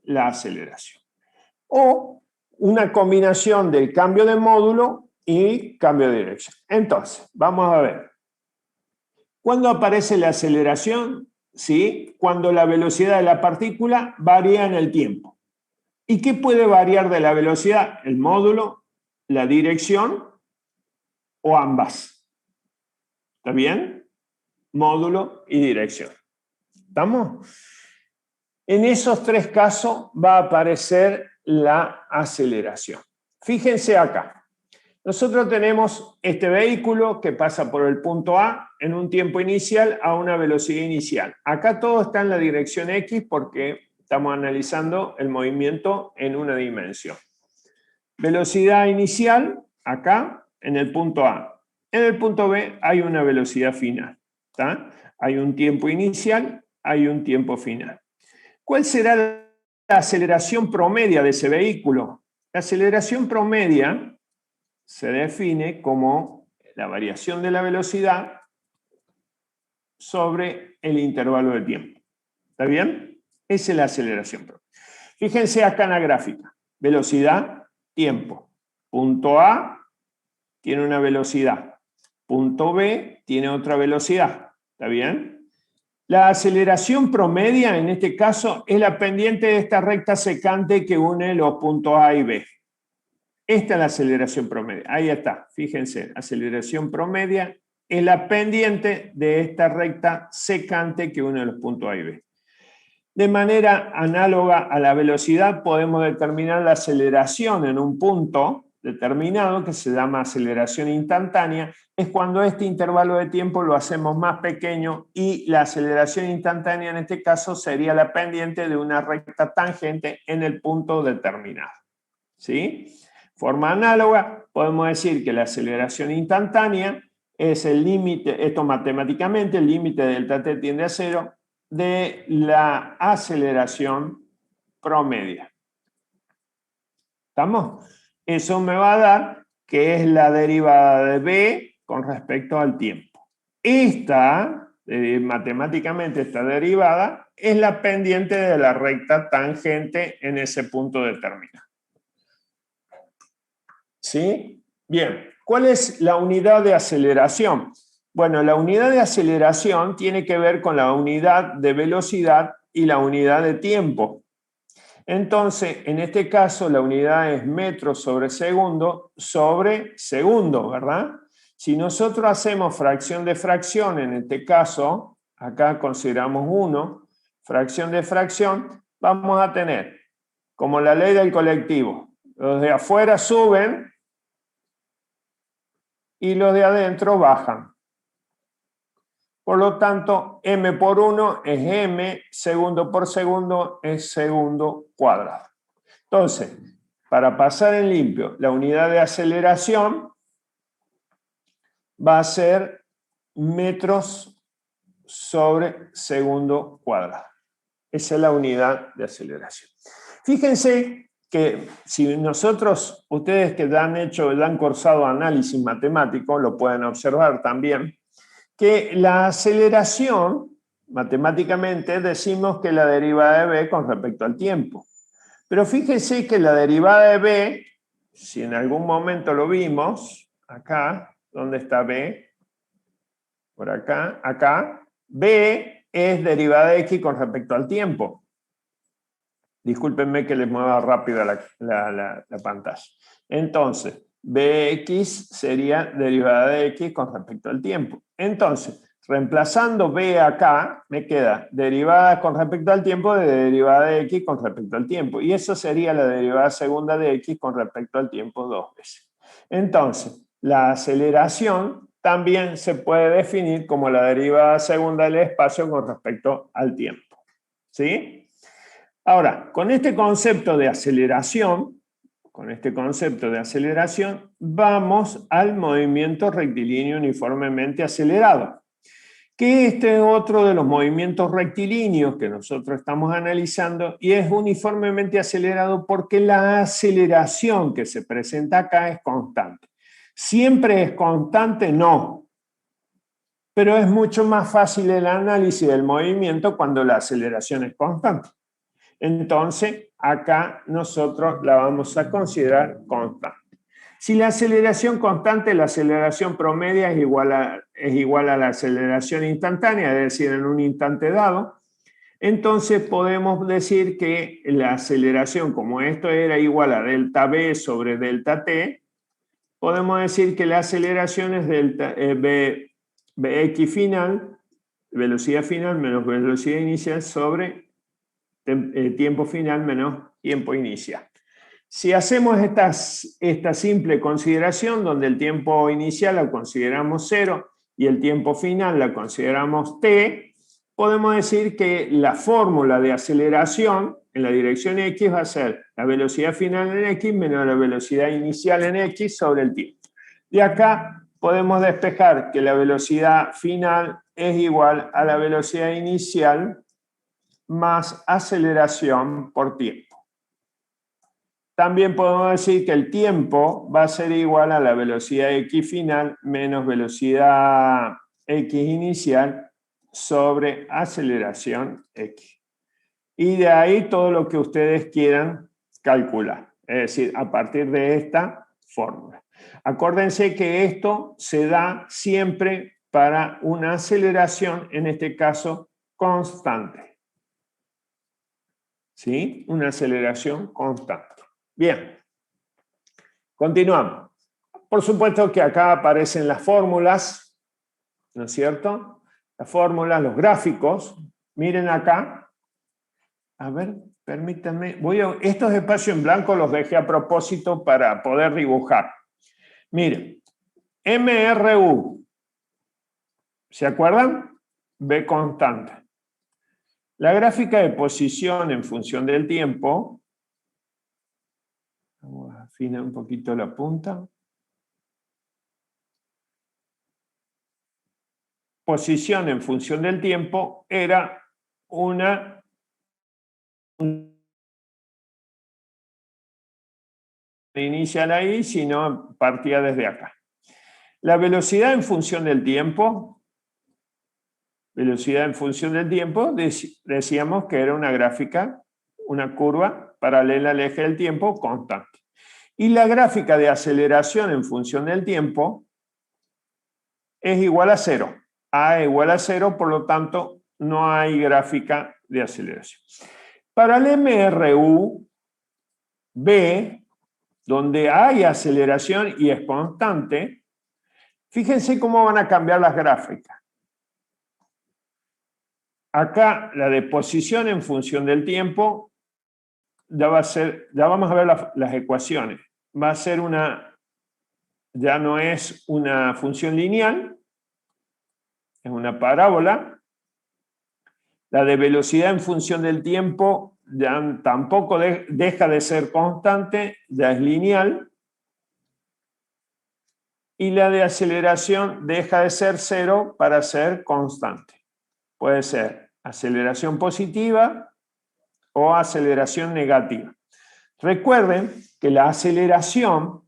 la aceleración. O una combinación del cambio de módulo y cambio de dirección. Entonces, vamos a ver. ¿Cuándo aparece la aceleración? ¿Sí? Cuando la velocidad de la partícula varía en el tiempo. ¿Y qué puede variar de la velocidad? El módulo, la dirección o ambas. ¿Está bien? Módulo y dirección. ¿Estamos? En esos tres casos va a aparecer la aceleración. Fíjense acá. Nosotros tenemos este vehículo que pasa por el punto A en un tiempo inicial a una velocidad inicial. Acá todo está en la dirección X porque estamos analizando el movimiento en una dimensión. Velocidad inicial, acá, en el punto A. En el punto B hay una velocidad final. ¿Está? Hay un tiempo inicial, hay un tiempo final. ¿Cuál será la aceleración promedia de ese vehículo? La aceleración promedia se define como la variación de la velocidad sobre el intervalo de tiempo. ¿Está bien? Esa es la aceleración promedia. Fíjense acá en la gráfica. Velocidad, tiempo. Punto A tiene una velocidad. Punto B tiene otra velocidad. ¿Está bien? La aceleración promedia, en este caso, es la pendiente de esta recta secante que une los puntos A y B. Esta es la aceleración promedia. Ahí está, fíjense, aceleración promedia es la pendiente de esta recta secante que une los puntos A y B. De manera análoga a la velocidad podemos determinar la aceleración en un punto determinado que se llama aceleración instantánea. Es cuando este intervalo de tiempo lo hacemos más pequeño y la aceleración instantánea en este caso sería la pendiente de una recta tangente en el punto determinado. ¿Sí? Forma análoga, podemos decir que la aceleración instantánea es el límite, esto matemáticamente, el límite del delta t tiende a 0 de la aceleración promedia. ¿Estamos? Eso me va a dar que es la derivada de b con respecto al tiempo. Esta, matemáticamente esta derivada, es la pendiente de la recta tangente en ese punto determinado. ¿Sí? Bien, ¿cuál es la unidad de aceleración? Bueno, la unidad de aceleración tiene que ver con la unidad de velocidad y la unidad de tiempo. Entonces, en este caso, la unidad es metros sobre segundo, ¿verdad? Si nosotros hacemos fracción de fracción, en este caso, acá consideramos 1, fracción de fracción, vamos a tener, como la ley del colectivo, los de afuera suben y los de adentro bajan. Por lo tanto, m por 1 es m, segundo por segundo es segundo cuadrado. Entonces, para pasar en limpio, la unidad de aceleración va a ser metros sobre segundo cuadrado. Esa es la unidad de aceleración. Fíjense que si nosotros, ustedes que ya han cursado análisis matemático, lo pueden observar también, que la aceleración, matemáticamente, decimos que la derivada de b con respecto al tiempo. Pero fíjense que la derivada de b, si en algún momento lo vimos, acá, ¿dónde está b? Por acá, acá, b es derivada de x con respecto al tiempo. Discúlpenme que les mueva rápido la pantalla. Entonces, bx sería derivada de x con respecto al tiempo. Entonces, reemplazando b acá, me queda derivada con respecto al tiempo de derivada de x con respecto al tiempo. Y eso sería la derivada segunda de x con respecto al tiempo 2 veces. Entonces, la aceleración también se puede definir como la derivada segunda del espacio con respecto al tiempo. ¿Sí? Ahora, con este concepto de aceleración, vamos al movimiento rectilíneo uniformemente acelerado. Que este es otro de los movimientos rectilíneos que nosotros estamos analizando y es uniformemente acelerado porque la aceleración que se presenta acá es constante. ¿Siempre es constante? No. Pero es mucho más fácil el análisis del movimiento cuando la aceleración es constante. Entonces, acá nosotros la vamos a considerar constante. Si la aceleración constante, la aceleración promedia es igual a la aceleración instantánea, es decir, en un instante dado, entonces podemos decir que la aceleración, como esto era igual a delta V sobre delta T, podemos decir que la aceleración es delta Bx final, velocidad final menos velocidad inicial sobre tiempo final menos tiempo inicial. Si hacemos esta simple consideración, donde el tiempo inicial lo consideramos 0 y el tiempo final la consideramos t, podemos decir que la fórmula de aceleración en la dirección x va a ser la velocidad final en x menos la velocidad inicial en x sobre el tiempo. De acá podemos despejar que la velocidad final es igual a la velocidad inicial más aceleración por tiempo. También podemos decir que el tiempo va a ser igual a la velocidad x final menos velocidad x inicial sobre aceleración x. Y de ahí todo lo que ustedes quieran calcular, es decir, a partir de esta fórmula. Acuérdense que esto se da siempre para una aceleración, en este caso, constante. ¿Sí? Una aceleración constante. Bien, continuamos. Por supuesto que acá aparecen las fórmulas, ¿no es cierto? Las fórmulas, los gráficos. Miren acá. A ver, permítanme. Estos espacios en blanco los dejé a propósito para poder dibujar. Miren, MRU, ¿se acuerdan? B constante. La gráfica de posición en función del tiempo. Vamos a afinar un poquito la punta. Posición en función del tiempo era una inicial ahí, sino partía desde acá. La velocidad en función del tiempo, decíamos que era una gráfica, una curva paralela al eje del tiempo constante. Y la gráfica de aceleración en función del tiempo es igual a 0. A es igual a 0, por lo tanto, no hay gráfica de aceleración. Para el MRU, B, donde hay aceleración y es constante, fíjense cómo van a cambiar las gráficas. Acá la de posición en función del tiempo, ya vamos a ver las ecuaciones. Va a ser ya no es una función lineal, es una parábola. La de velocidad en función del tiempo ya tampoco deja de ser constante, ya es lineal. Y la de aceleración deja de ser 0 para ser constante. Puede ser aceleración positiva o aceleración negativa. Recuerden que la aceleración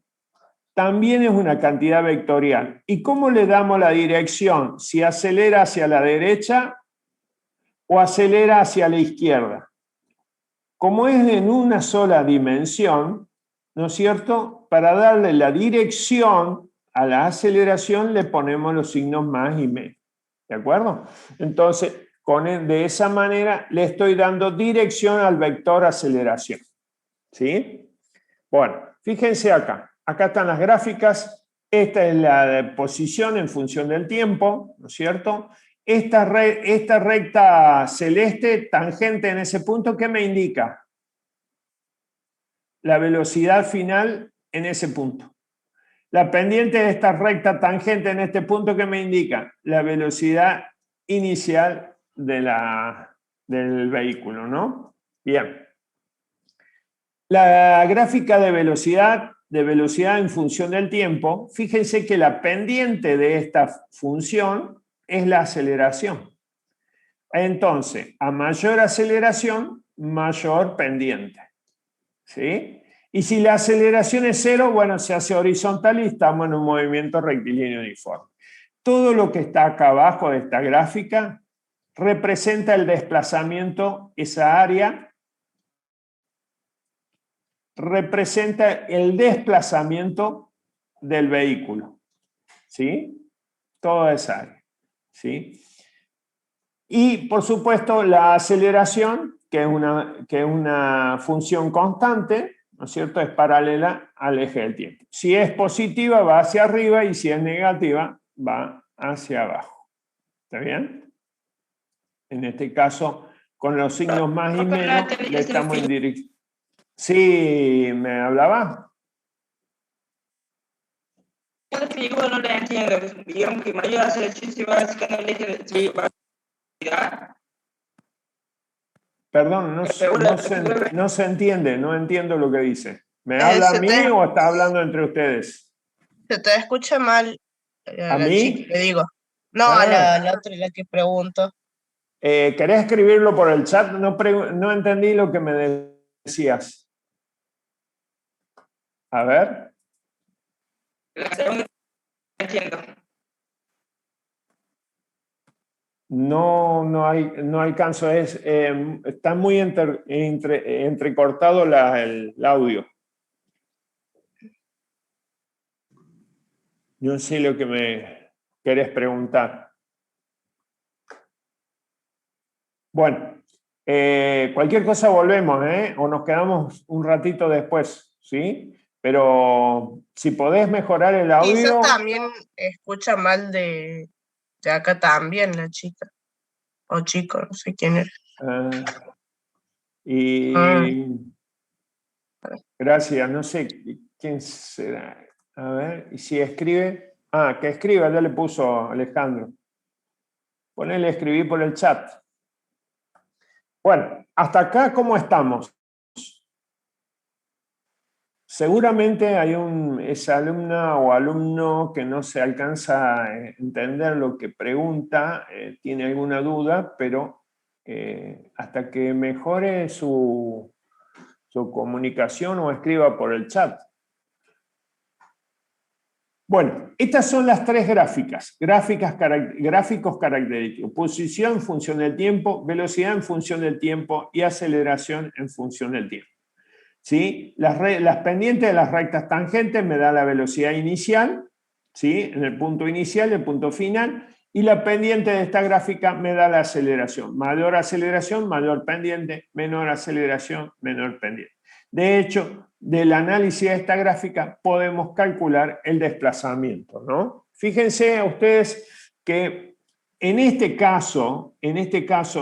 también es una cantidad vectorial. ¿Y cómo le damos la dirección? Si acelera hacia la derecha o acelera hacia la izquierda. Como es en una sola dimensión, ¿no es cierto? Para darle la dirección a la aceleración le ponemos los signos más y menos. ¿De acuerdo? Entonces, de esa manera le estoy dando dirección al vector aceleración. ¿Sí? Bueno, fíjense acá. Acá están las gráficas. Esta es la de posición en función del tiempo, ¿no es cierto? Esta recta celeste tangente en ese punto, ¿qué me indica? La velocidad final en ese punto. La pendiente de esta recta tangente en este punto, ¿qué me indica? La velocidad inicial del vehículo, ¿no? Bien. La gráfica de velocidad en función del tiempo, fíjense que la pendiente de esta función es la aceleración. Entonces, a mayor aceleración, mayor pendiente. ¿Sí? Y si la aceleración es 0, bueno, se hace horizontal y estamos en un movimiento rectilíneo uniforme. Todo lo que está acá abajo de esta gráfica representa el desplazamiento, esa área representa el desplazamiento del vehículo, ¿sí? Toda esa área, ¿sí? Y, por supuesto, la aceleración, que es una función constante, ¿no es cierto?, es paralela al eje del tiempo. Si es positiva, va hacia arriba, y si es negativa, va hacia abajo. ¿Está bien? En este caso, con los signos más y menos, le estamos en dirección. Sí, ¿me hablaba? Cada figura no la entiendo. Digamos que mayor aceleración se va acercando al eje de velocidad. Perdón, no se entiende, no entiendo lo que dice. ¿Me habla a mí o está hablando entre ustedes? Se te escucha mal ¿A la mí? chica, le digo. No, Ah. a la otra, la que pregunto. ¿Querés escribirlo por el chat? No entendí lo que me decías. A ver. La segunda entiendo. No alcanzo. Está muy entrecortado el audio. No sé lo que me querés preguntar. Bueno, cualquier cosa volvemos, o nos quedamos un ratito después, ¿sí? Pero si podés mejorar el audio... Quizás también escucha mal de acá también la chica. O chico, no sé quién era. Gracias, no sé quién será. A ver, y si escribe... Ah, que escriba, ya le puso Alejandro. Ponele escribir por el chat. Bueno, hasta acá, ¿cómo estamos? Seguramente hay esa alumna o alumno que no se alcanza a entender lo que pregunta, tiene alguna duda, pero hasta que mejore su comunicación o escriba por el chat. Bueno, estas son las tres gráficos característicos. Posición en función del tiempo, velocidad en función del tiempo y aceleración en función del tiempo. ¿Sí? Las pendientes de las rectas tangentes me da la velocidad inicial, ¿sí? En el punto inicial, el punto final, y la pendiente de esta gráfica me da la aceleración. Mayor aceleración, mayor pendiente, menor aceleración, menor pendiente. De hecho, del análisis de esta gráfica podemos calcular el desplazamiento, ¿no? Fíjense ustedes que en este caso,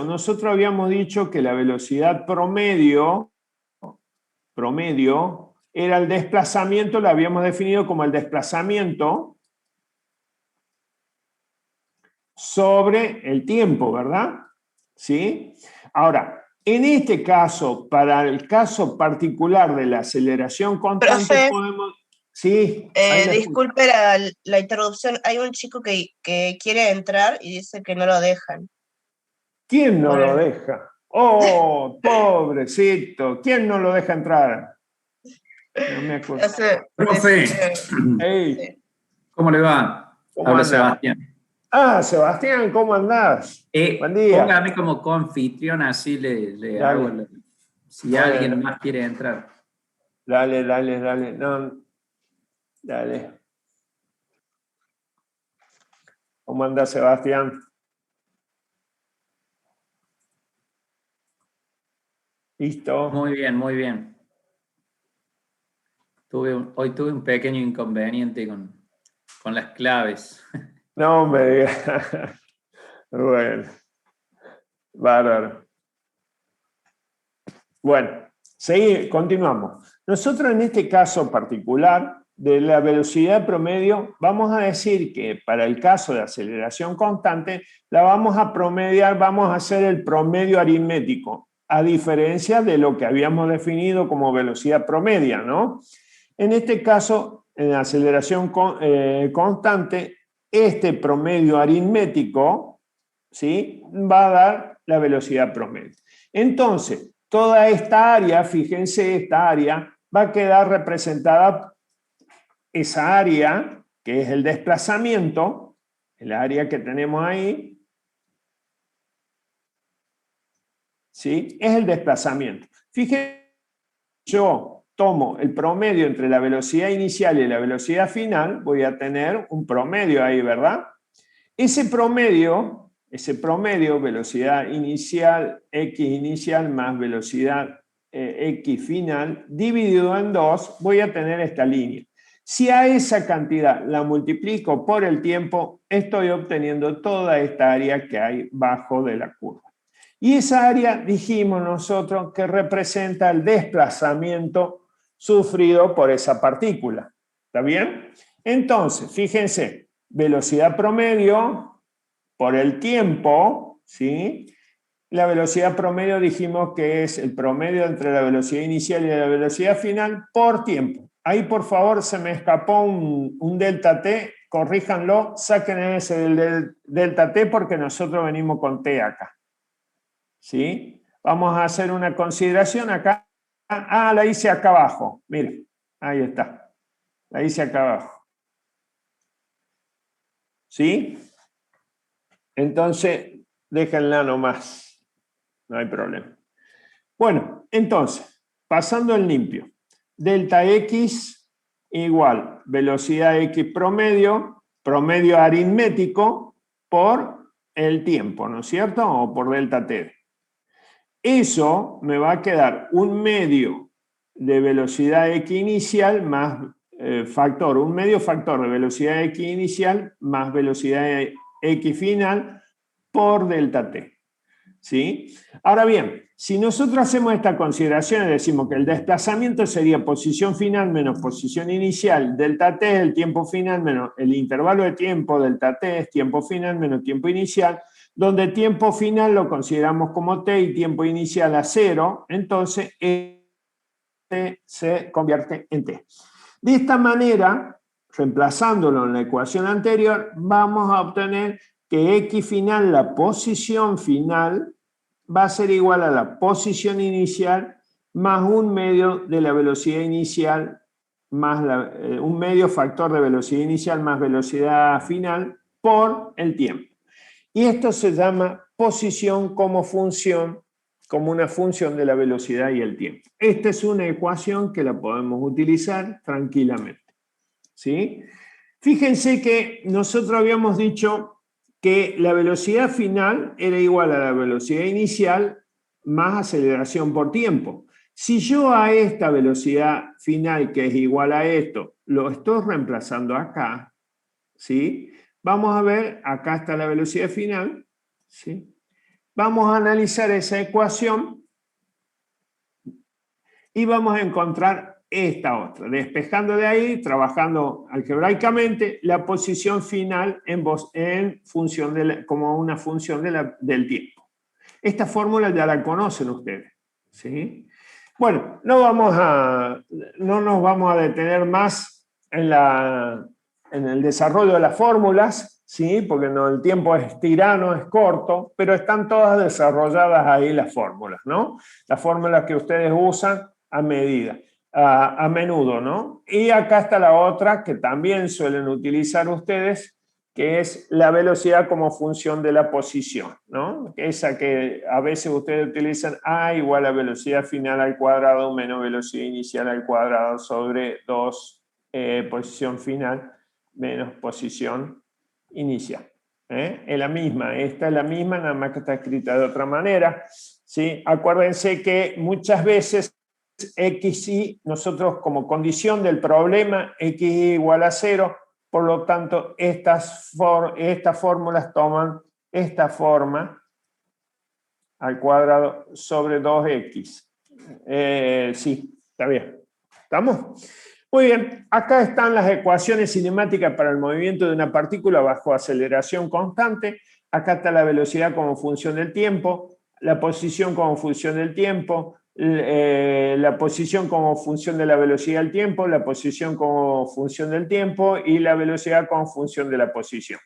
nosotros habíamos dicho que la velocidad promedio era el desplazamiento, lo habíamos definido como el desplazamiento sobre el tiempo, ¿verdad? ¿Sí? Ahora, en este caso, para el caso particular de la aceleración constante, Profe, podemos... Sí. disculpe la interrupción. Hay un chico que quiere entrar y dice que no lo dejan. ¿Quién no lo deja? ¡Oh, pobrecito! ¿Quién no lo deja entrar? No me acuerdo. Profe, hey. ¿Cómo le va? Habla Sebastián. Ah, Sebastián, ¿cómo andás? Buen día. Póngame como coanfitrión, así le hago. Si alguien más quiere entrar. Dale. No, dale. ¿Cómo andás, Sebastián? ¿Listo? Muy bien. Hoy tuve un pequeño inconveniente con las claves. No me digas. Bueno. Bárbaro. Bueno, continuamos. Nosotros en este caso particular de la velocidad promedio, vamos a decir que para el caso de aceleración constante, la vamos a promediar, vamos a hacer el promedio aritmético, a diferencia de lo que habíamos definido como velocidad promedia, ¿no? En este caso, en la aceleración constante, este promedio aritmético, ¿sí?, va a dar la velocidad promedio. Entonces, toda esta área, fíjense, esta área va a quedar representada, esa área, que es el desplazamiento, el área que tenemos ahí, ¿sí?, es el desplazamiento. Fíjense, yo tomo el promedio entre la velocidad inicial y la velocidad final, voy a tener un promedio ahí, ¿verdad? Ese promedio, velocidad inicial, x inicial más velocidad x final, dividido en 2, voy a tener esta línea. Si a esa cantidad la multiplico por el tiempo, estoy obteniendo toda esta área que hay bajo de la curva. Y esa área, dijimos nosotros, que representa el desplazamiento sufrido por esa partícula. ¿Está bien? Entonces, fíjense, velocidad promedio por el tiempo, ¿sí? La velocidad promedio dijimos que es el promedio entre la velocidad inicial y la velocidad final por tiempo. Ahí, por favor, se me escapó un delta t, corríjanlo, saquen ese del delta t porque nosotros venimos con t acá. ¿Sí? Vamos a hacer una consideración acá. Ah, la hice acá abajo. Miren, ahí está. La hice acá abajo. ¿Sí? Entonces, déjenla nomás. No hay problema. Bueno, entonces, pasando en limpio. Delta X igual velocidad X promedio, promedio aritmético por el tiempo, ¿no es cierto? O por delta T. Eso me va a quedar un medio de velocidad X inicial más factor, un medio factor de velocidad X inicial más velocidad X final por delta T. ¿Sí? Ahora bien, si nosotros hacemos esta consideración y decimos que el desplazamiento sería posición final menos posición inicial, delta t, el tiempo final menos el intervalo de tiempo, delta t es tiempo final menos tiempo inicial, donde tiempo final lo consideramos como t y tiempo inicial a 0, entonces este se convierte en t. De esta manera, reemplazándolo en la ecuación anterior, vamos a obtener que x final, la posición final, va a ser igual a la posición inicial más un medio de la velocidad inicial, más un medio factor de velocidad inicial más velocidad final por el tiempo. Y esto se llama posición como función, como una función de la velocidad y el tiempo. Esta es una ecuación que la podemos utilizar tranquilamente. ¿Sí? Fíjense que nosotros habíamos dicho que la velocidad final era igual a la velocidad inicial más aceleración por tiempo. Si yo a esta velocidad final, que es igual a esto, lo estoy reemplazando acá, ¿sí? Vamos a ver, acá está la velocidad final, ¿sí? Vamos a analizar esa ecuación y vamos a encontrar esta otra, despejando de ahí, trabajando algebraicamente, la posición final en función como una función del tiempo. Esta fórmula ya la conocen ustedes, ¿sí? Bueno, no nos vamos a detener más en el desarrollo de las fórmulas, ¿sí? Porque no, el tiempo es tirano, es corto, pero están todas desarrolladas ahí las fórmulas, ¿no? Las fórmulas que ustedes usan a medida. A menudo, ¿no? Y acá está la otra que también suelen utilizar ustedes, que es la velocidad como función de la posición, ¿no? Esa que a veces ustedes utilizan A igual a velocidad final al cuadrado menos velocidad inicial al cuadrado sobre 2 posición final menos posición inicial. Es la misma, esta es la misma, nada más que está escrita de otra manera, ¿sí? Acuérdense que muchas veces XY, nosotros como condición del problema, XY igual a 0, por lo tanto, estas fórmulas toman esta forma al cuadrado sobre 2x. Sí, está bien. ¿Estamos? Muy bien, acá están las ecuaciones cinemáticas para el movimiento de una partícula bajo aceleración constante. Acá está la velocidad como función del tiempo, la posición como función del tiempo, la posición como función de la velocidad del tiempo, la posición como función del tiempo y la velocidad como función de la posición.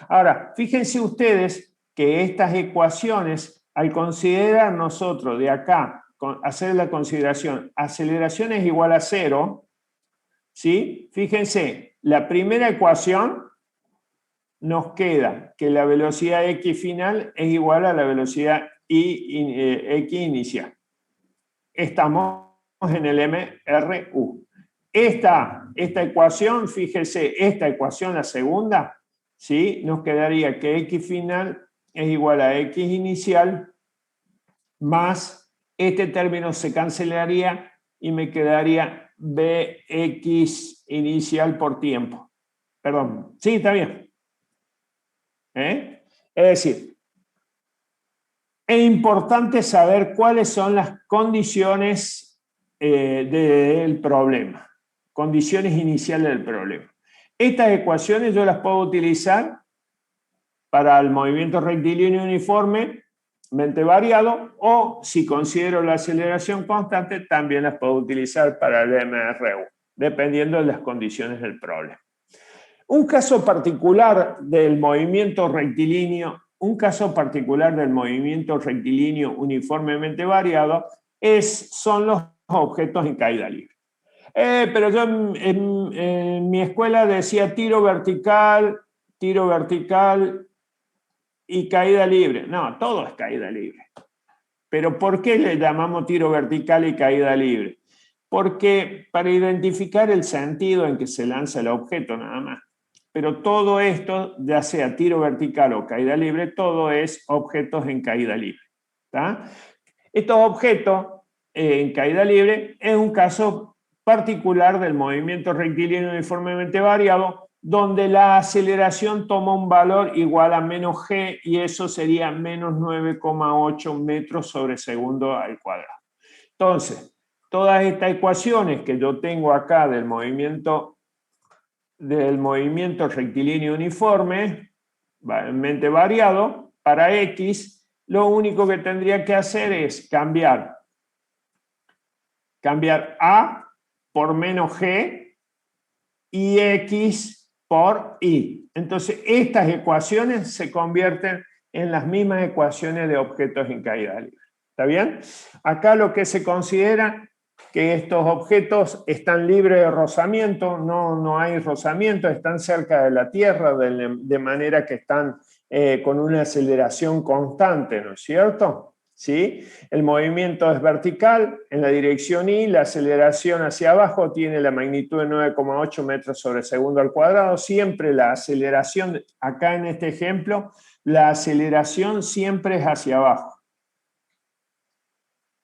Ahora, fíjense ustedes que estas ecuaciones, al considerar nosotros de acá, hacer la consideración, aceleración es igual a 0, ¿sí? Fíjense, la primera ecuación nos queda que la velocidad x final es igual a la velocidad x inicial. ¿Estamos? en el MRU. Esta ecuación, fíjese, esta ecuación, la segunda, ¿sí? Nos quedaría que X final es igual a X inicial más este término se cancelaría y me quedaría Bx inicial por tiempo. Perdón, sí, está bien. Es decir, es importante saber cuáles son las condiciones del problema, condiciones iniciales del problema. Estas ecuaciones yo las puedo utilizar para el movimiento rectilíneo uniformemente variado, o si considero la aceleración constante, también las puedo utilizar para el MRU, dependiendo de las condiciones del problema. Un caso particular del movimiento rectilíneo, uniformemente variado son los objetos en caída libre. Pero yo en mi escuela decía tiro vertical y caída libre. No, todo es caída libre. Pero ¿por qué le llamamos tiro vertical y caída libre? Porque para identificar el sentido en que se lanza el objeto nada más. Pero todo esto, ya sea tiro vertical o caída libre, todo es objetos en caída libre. ¿Tá? Estos objetos en caída libre es un caso particular del movimiento rectilíneo uniformemente variado, donde la aceleración toma un valor igual a menos g, y eso sería menos 9,8 metros sobre segundo al cuadrado. Entonces, todas estas ecuaciones que yo tengo acá del movimiento rectilíneo uniformemente variado, para X, lo único que tendría que hacer es cambiar A por menos G y X por Y. Entonces, estas ecuaciones se convierten en las mismas ecuaciones de objetos en caída libre. ¿Está bien? Acá lo que se considera que estos objetos están libres de rozamiento, no hay rozamiento, están cerca de la Tierra, de manera que están con una aceleración constante, ¿no es cierto? ¿Sí? El movimiento es vertical en la dirección Y, la aceleración hacia abajo tiene la magnitud de 9,8 metros sobre segundo al cuadrado. Siempre la aceleración, acá en este ejemplo, la aceleración siempre es hacia abajo.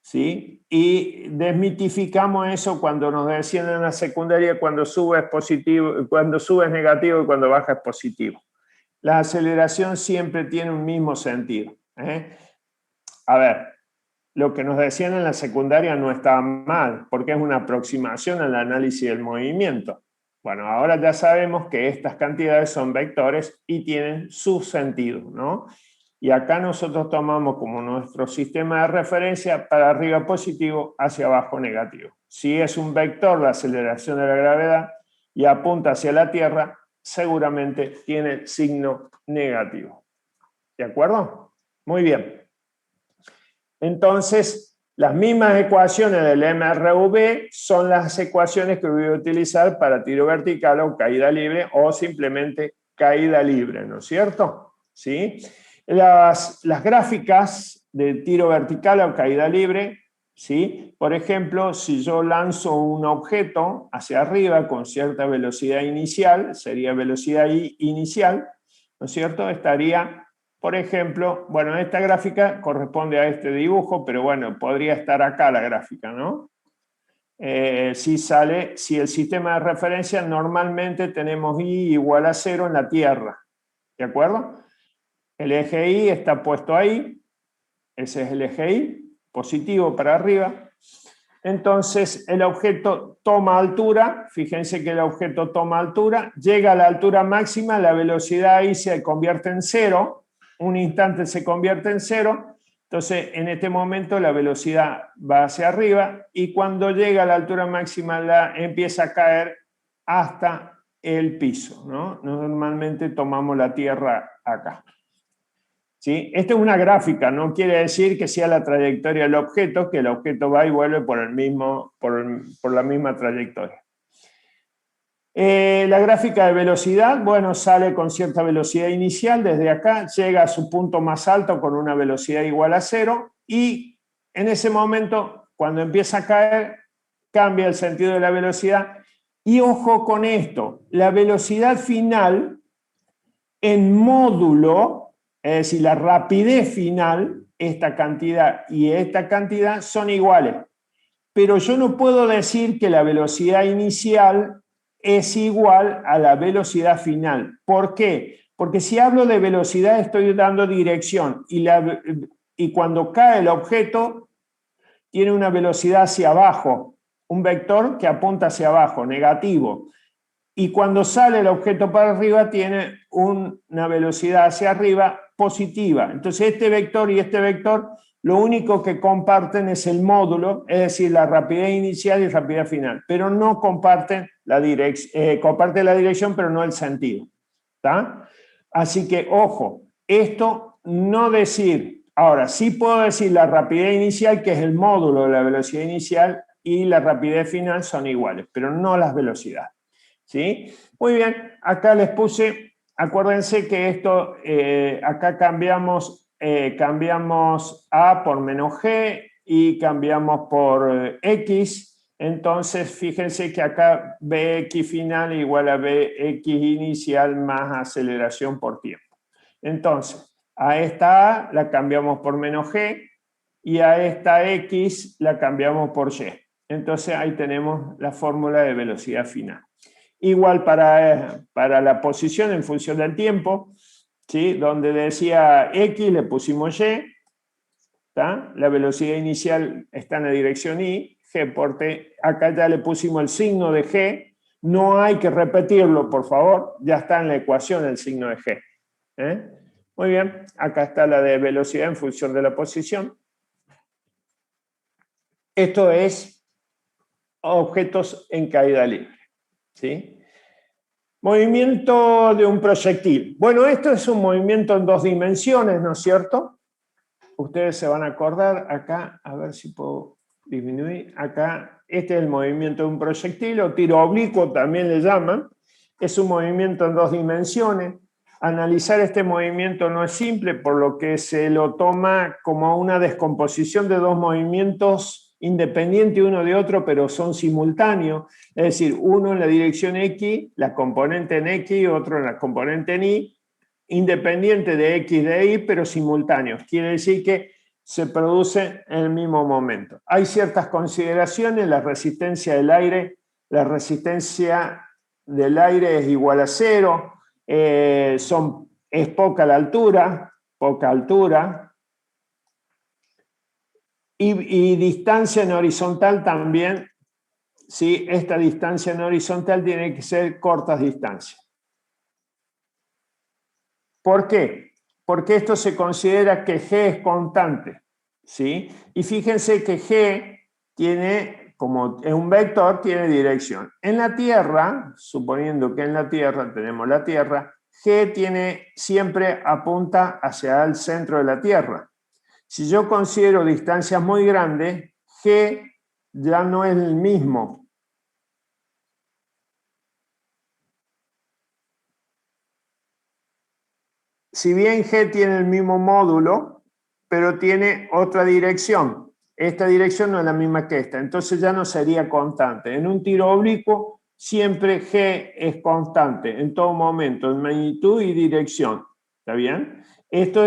¿Sí? Y desmitificamos eso cuando nos decían en la secundaria, cuando sube es positivo, cuando sube es negativo y cuando baja es positivo. La aceleración siempre tiene un mismo sentido. A ver, lo que nos decían en la secundaria no estaba mal, porque es una aproximación al análisis del movimiento. Bueno, ahora ya sabemos que estas cantidades son vectores y tienen su sentido, ¿no? Y acá nosotros tomamos como nuestro sistema de referencia para arriba positivo, hacia abajo negativo. Si es un vector de aceleración de la gravedad y apunta hacia la Tierra, seguramente tiene signo negativo. ¿De acuerdo? Muy bien. Entonces, las mismas ecuaciones del MRV son las ecuaciones que voy a utilizar para tiro vertical o caída libre, o simplemente caída libre, ¿no es cierto? ¿Sí? Las gráficas de tiro vertical o caída libre, ¿sí? Por ejemplo, si yo lanzo un objeto hacia arriba con cierta velocidad inicial, sería velocidad inicial, ¿no es cierto? Estaría, por ejemplo, bueno, esta gráfica corresponde a este dibujo, pero bueno, podría estar acá la gráfica, ¿no? Si el sistema de referencia, normalmente tenemos Y igual a 0 en la Tierra, ¿de acuerdo? El eje Y está puesto ahí, ese es el eje Y, positivo para arriba. Entonces el objeto toma altura, fíjense que el objeto toma altura, llega a la altura máxima, la velocidad ahí se convierte en 0, un instante se convierte en 0, entonces en este momento la velocidad va hacia arriba y cuando llega a la altura máxima empieza a caer hasta el piso, ¿no? Normalmente tomamos la Tierra acá. ¿Sí? Esta es una gráfica, no quiere decir que sea la trayectoria del objeto, que el objeto va y vuelve por la misma trayectoria. La gráfica de velocidad, bueno, sale con cierta velocidad inicial desde acá, llega a su punto más alto con una velocidad igual a 0 y en ese momento, cuando empieza a caer, cambia el sentido de la velocidad. Y ojo con esto, la velocidad final en módulo, es decir, la rapidez final, esta cantidad y esta cantidad son iguales. Pero yo no puedo decir que la velocidad inicial es igual a la velocidad final. ¿Por qué? Porque si hablo de velocidad estoy dando dirección y cuando cae el objeto tiene una velocidad hacia abajo, un vector que apunta hacia abajo, negativo. Y cuando sale el objeto para arriba tiene una velocidad hacia arriba positiva. Entonces este vector y este vector lo único que comparten es el módulo, es decir, la rapidez inicial y rapidez final, pero no comparten la dirección, comparten la dirección pero no el sentido. ¿Está? Así que, ojo, esto no decir, ahora sí puedo decir la rapidez inicial, que es el módulo de la velocidad inicial, y la rapidez final son iguales, pero no las velocidades. ¿Sí? Muy bien, acá les puse, acuérdense que esto, acá cambiamos A por menos G y cambiamos por X, entonces fíjense que acá Bx final igual a Bx inicial más aceleración por tiempo. Entonces, a esta A la cambiamos por menos G y a esta X la cambiamos por Y. Entonces ahí tenemos la fórmula de velocidad final. Igual para la posición en función del tiempo, ¿sí? Donde decía X le pusimos Y, ¿tá? La velocidad inicial está en la dirección Y, G por T, acá ya le pusimos el signo de G, no hay que repetirlo, por favor, ya está en la ecuación el signo de G. Muy bien, acá está la de velocidad en función de la posición. Esto es objetos en caída libre. ¿Sí? Movimiento de un proyectil. Bueno, esto es un movimiento en dos dimensiones, ¿no es cierto? Ustedes se van a acordar acá, a ver si puedo disminuir. Acá, este es el movimiento de un proyectil, o tiro oblicuo también le llaman. Es un movimiento en dos dimensiones. Analizar este movimiento no es simple, por lo que se lo toma como una descomposición de dos movimientos independiente uno de otro, pero son simultáneos, es decir, uno en la dirección X, la componente en X, otro en la componente en Y, independiente de X de Y, pero simultáneos. Quiere decir que se producen en el mismo momento. Hay ciertas consideraciones, la resistencia del aire es igual a 0, es poca la altura, y distancia en horizontal también, ¿sí? Esta distancia en horizontal tiene que ser cortas distancias. ¿Por qué? Porque esto se considera que G es constante, ¿sí? Y fíjense que G tiene, como es un vector, tiene dirección. En la Tierra, suponiendo que en la Tierra tenemos la Tierra, G siempre apunta hacia el centro de la Tierra. Si yo considero distancias muy grandes, G ya no es el mismo. Si bien G tiene el mismo módulo, pero tiene otra dirección. Esta dirección no es la misma que esta, entonces ya no sería constante. En un tiro oblicuo, siempre G es constante, en todo momento, en magnitud y dirección. ¿Está bien? Esto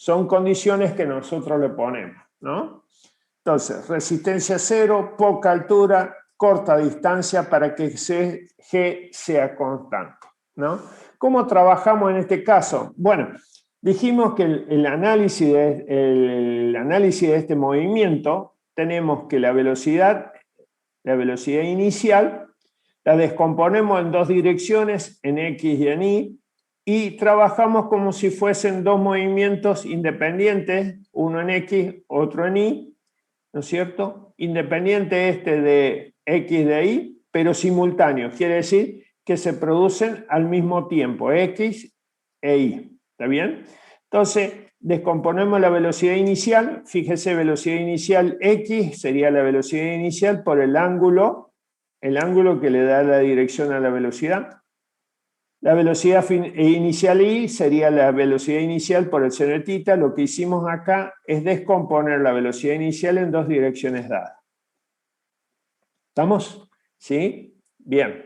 son condiciones que nosotros le ponemos, ¿no? Entonces, resistencia cero, poca altura, corta distancia para que G sea constante, ¿no? ¿Cómo trabajamos en este caso? Bueno, dijimos que el análisis de este movimiento, tenemos que la velocidad inicial, la descomponemos en dos direcciones, en X y en Y, y trabajamos como si fuesen dos movimientos independientes, uno en X, otro en Y, ¿no es cierto? Independiente de X de Y, pero simultáneos, quiere decir que se producen al mismo tiempo, X e Y, ¿está bien? Entonces, descomponemos la velocidad inicial, fíjese, velocidad inicial X sería la velocidad inicial por el ángulo que le da la dirección a la velocidad. La velocidad inicial Y sería la velocidad inicial por el seno de θ. Lo que hicimos acá es descomponer la velocidad inicial en dos direcciones dadas. ¿Estamos? ¿Sí? Bien.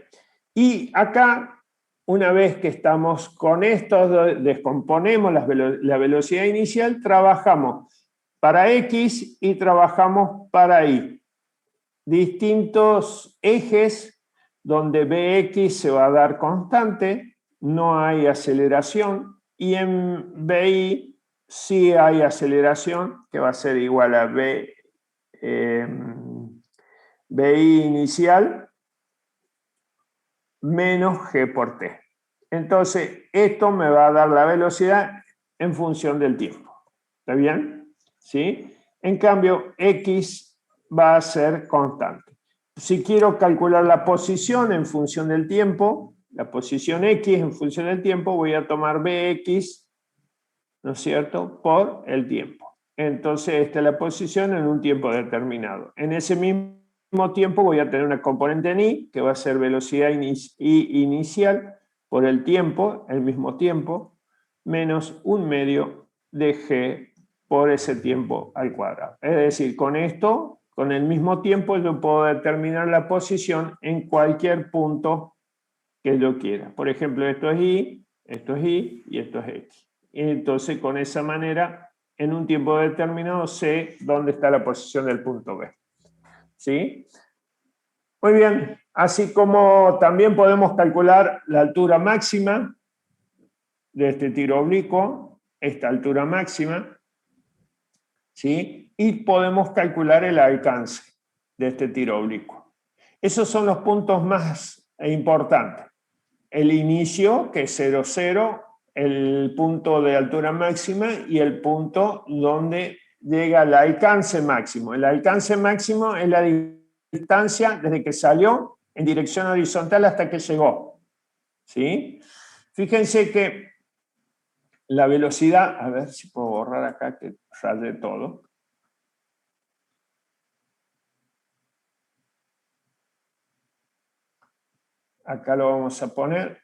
Y acá, una vez que estamos con esto, descomponemos la velocidad inicial, trabajamos para X y trabajamos para Y. Distintos ejes donde Bx se va a dar constante, no hay aceleración, y en Bi sí hay aceleración, que va a ser igual a Bi inicial menos G por T. Entonces, esto me va a dar la velocidad en función del tiempo. ¿Está bien? ¿Sí? En cambio, X va a ser constante. Si quiero calcular la posición en función del tiempo, la posición X en función del tiempo, voy a tomar Bx, ¿no es cierto?, por el tiempo. Entonces, esta es la posición en un tiempo determinado. En ese mismo tiempo voy a tener una componente en Y, que va a ser velocidad inicial por el tiempo, el mismo tiempo, menos 1/2 de G por ese tiempo al cuadrado. Es decir, con esto, con el mismo tiempo, yo puedo determinar la posición en cualquier punto que yo quiera. Por ejemplo, esto es Y y esto es X. Y entonces, con esa manera, en un tiempo determinado, sé dónde está la posición del punto B. ¿Sí? Muy bien. Así como también podemos calcular la altura máxima de este tiro oblicuo, esta altura máxima, ¿sí? Y podemos calcular el alcance de este tiro oblicuo. Esos son los puntos más importantes. El inicio, que es 0, 0, el punto de altura máxima y el punto donde llega el alcance máximo. El alcance máximo es la distancia desde que salió en dirección horizontal hasta que llegó. ¿Sí? Fíjense que la velocidad, a ver si puedo borrar acá que rayé todo. Acá lo vamos a poner.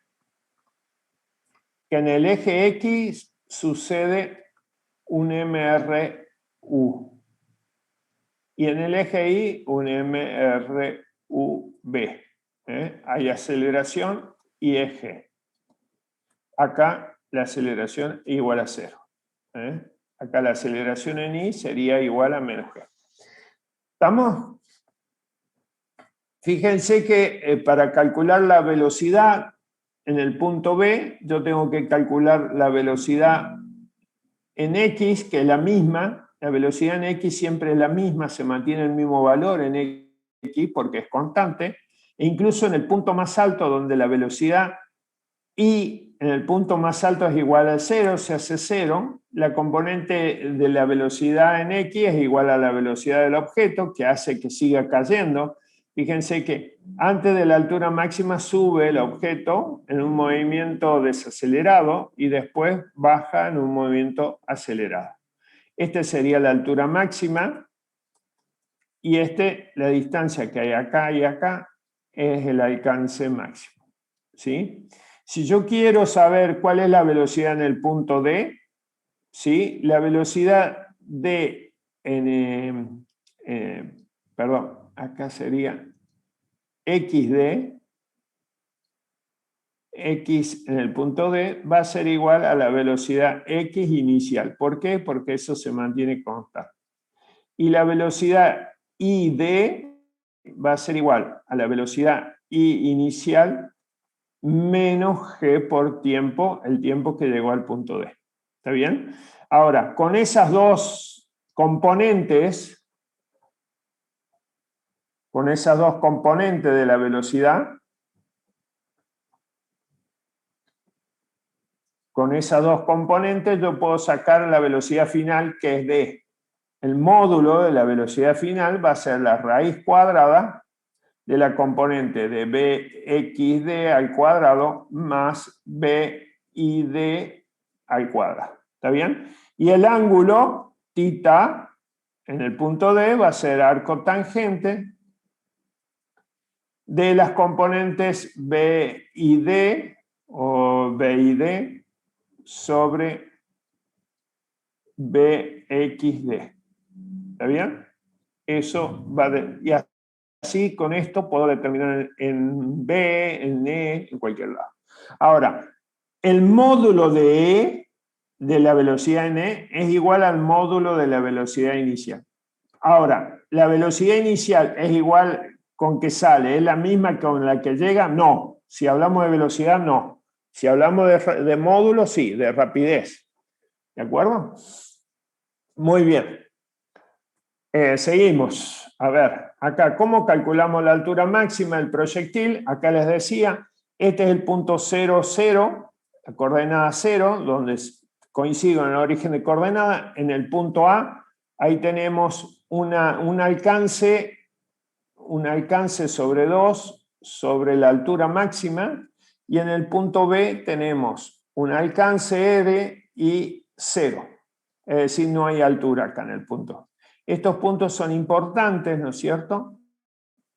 Que en el eje X sucede un MRU. Y en el eje Y, un MRUB. Hay aceleración y eje. Acá la aceleración igual a 0. Acá la aceleración en Y sería igual a menos G. ¿Estamos? Fíjense que para calcular la velocidad en el punto B, yo tengo que calcular la velocidad en X, que es la misma. La velocidad en X siempre es la misma, se mantiene el mismo valor en X porque es constante. E incluso en el punto más alto, donde la velocidad Y en el punto más alto es igual a 0, se hace 0, la componente de la velocidad en X es igual a la velocidad del objeto, que hace que siga cayendo. Fíjense que antes de la altura máxima sube el objeto en un movimiento desacelerado y después baja en un movimiento acelerado. Esta sería la altura máxima y la distancia que hay acá y acá es el alcance máximo. ¿Sí? Si yo quiero saber cuál es la velocidad en el punto D, ¿sí? La velocidad D perdón, acá sería XD, X en el punto D va a ser igual a la velocidad X inicial. ¿Por qué? Porque eso se mantiene constante. Y la velocidad ID va a ser igual a la velocidad I inicial menos G por tiempo, el tiempo que llegó al punto D. ¿Está bien? Ahora, con esas dos componentes de la velocidad, con esas dos componentes yo puedo sacar la velocidad final, que es D. El módulo de la velocidad final va a ser la raíz cuadrada de la componente de bxd al cuadrado más bid al cuadrado. ¿Está bien? Y el ángulo θ en el punto D va a ser arco tangente de las componentes bid o bid sobre bxd. ¿Está bien? Eso va y así con esto puedo determinar en B, en E, en cualquier lado. Ahora, el módulo de E, de la velocidad en E, es igual al módulo de la velocidad inicial. Ahora, ¿la velocidad inicial es igual con que sale? ¿Es la misma con la que llega? No. Si hablamos de velocidad, no. Si hablamos de módulo, sí, de rapidez. ¿De acuerdo? Muy bien. Seguimos. A ver, acá, ¿cómo calculamos la altura máxima del proyectil? Acá les decía, este es el punto 0, 0, la coordenada 0, donde coincido en el origen de coordenada. En el punto A, ahí tenemos un alcance sobre 2 sobre la altura máxima, y en el punto B tenemos un alcance R y 0. Es decir, no hay altura acá en el punto. Estos puntos son importantes, ¿no es cierto?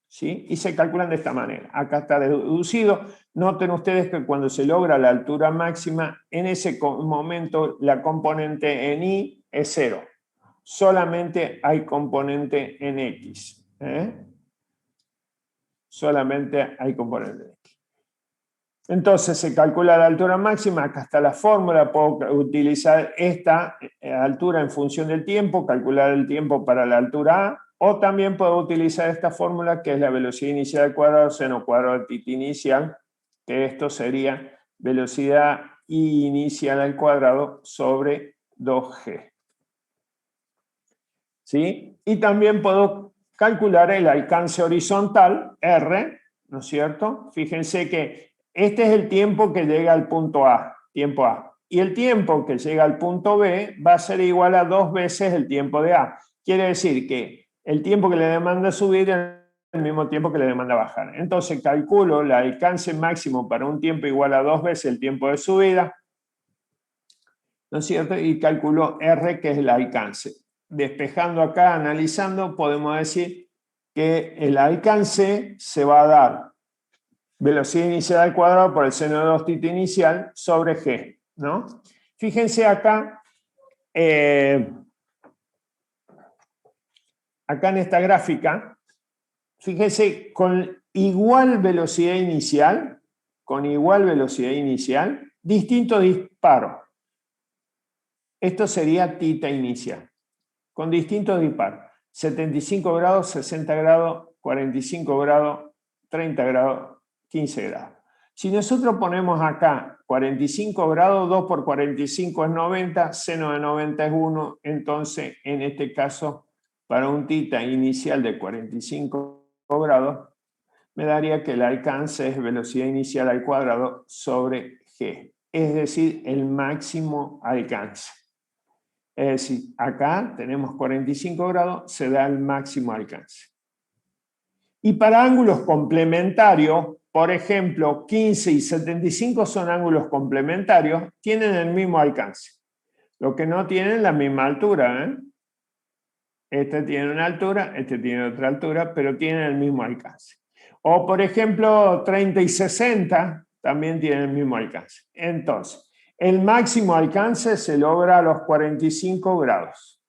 ¿Sí? Y se calculan de esta manera. Acá está deducido. Noten ustedes que cuando se logra la altura máxima, en ese momento la componente en Y es 0. Solamente hay componente en X. Solamente hay componente en X. Entonces se calcula la altura máxima, acá está la fórmula, puedo utilizar esta altura en función del tiempo, calcular el tiempo para la altura A, o también puedo utilizar esta fórmula que es la velocidad inicial al cuadrado seno cuadrado de θ inicial, que esto sería velocidad I inicial al cuadrado sobre 2G. ¿Sí? Y también puedo calcular el alcance horizontal, R, ¿no es cierto? Fíjense que este es el tiempo que llega al punto A, tiempo A. Y el tiempo que llega al punto B va a ser igual a 2 veces el tiempo de A. Quiere decir que el tiempo que le demanda subir es el mismo tiempo que le demanda bajar. Entonces calculo el alcance máximo para un tiempo igual a 2 veces el tiempo de subida, ¿no es cierto? Y calculo R, que es el alcance. Despejando acá, analizando, podemos decir que el alcance se va a dar velocidad inicial al cuadrado por el seno de 2θ inicial sobre G, ¿no? Fíjense acá, acá en esta gráfica, fíjense, con igual velocidad inicial, distinto disparo. Esto sería θ inicial, con distintos disparos. 75 grados, 60 grados, 45 grados, 30 grados, 15 grados. Si nosotros ponemos acá 45 grados, 2 por 45 es 90, seno de 90 es 1, entonces en este caso, para un θ inicial de 45 grados, me daría que el alcance es velocidad inicial al cuadrado sobre G, es decir, el máximo alcance. Es decir, acá tenemos 45 grados, se da el máximo alcance. Y para ángulos complementarios, por ejemplo, 15 y 75 son ángulos complementarios, tienen el mismo alcance. Lo que no tienen la misma altura. Este tiene una altura, este tiene otra altura, pero tienen el mismo alcance. O por ejemplo, 30 y 60 también tienen el mismo alcance. Entonces, el máximo alcance se logra a los 45 grados.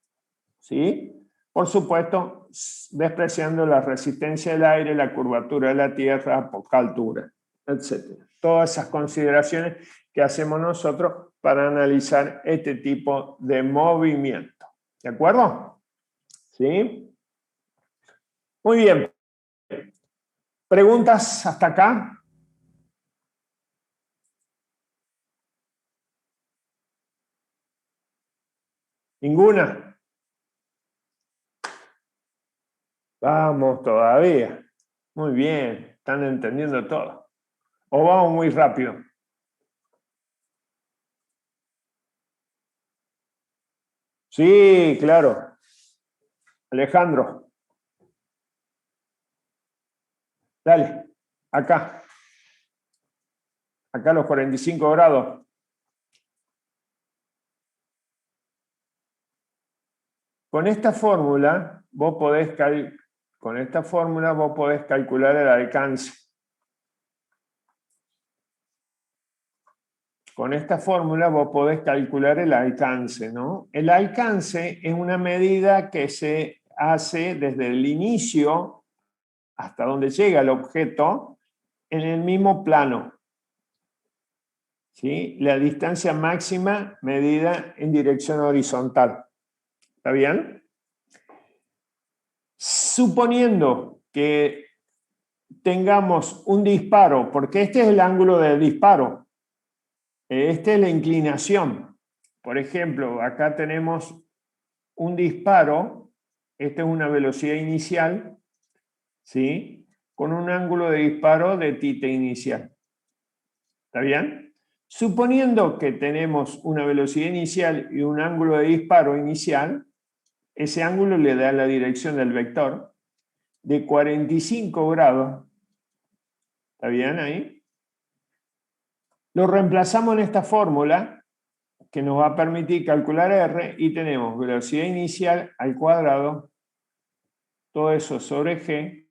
¿Sí? Por supuesto, despreciando la resistencia del aire, la curvatura de la Tierra, poca altura, etc. Todas esas consideraciones que hacemos nosotros para analizar este tipo de movimiento. ¿De acuerdo? ¿Sí? Muy bien. ¿Preguntas hasta acá? ¿Ninguna? Vamos todavía. Muy bien, están entendiendo todo. ¿O vamos muy rápido? Sí, claro. Alejandro. Dale, acá. Acá los 45 grados. Con esta fórmula vos podés calcular el alcance. Con esta fórmula vos podés calcular el alcance, ¿no? El alcance es una medida que se hace desde el inicio hasta donde llega el objeto en el mismo plano. ¿Sí? La distancia máxima medida en dirección horizontal. ¿Está bien? Suponiendo que tengamos un disparo, porque este es el ángulo del disparo, esta es la inclinación. Por ejemplo, acá tenemos un disparo, esta es una velocidad inicial, ¿sí? Con un ángulo de disparo de θ inicial. ¿Está bien? Suponiendo que tenemos una velocidad inicial y un ángulo de disparo inicial, ese ángulo le da la dirección del vector de 45 grados. ¿Está bien ahí? Lo reemplazamos en esta fórmula que nos va a permitir calcular R y tenemos velocidad inicial al cuadrado, todo eso sobre G,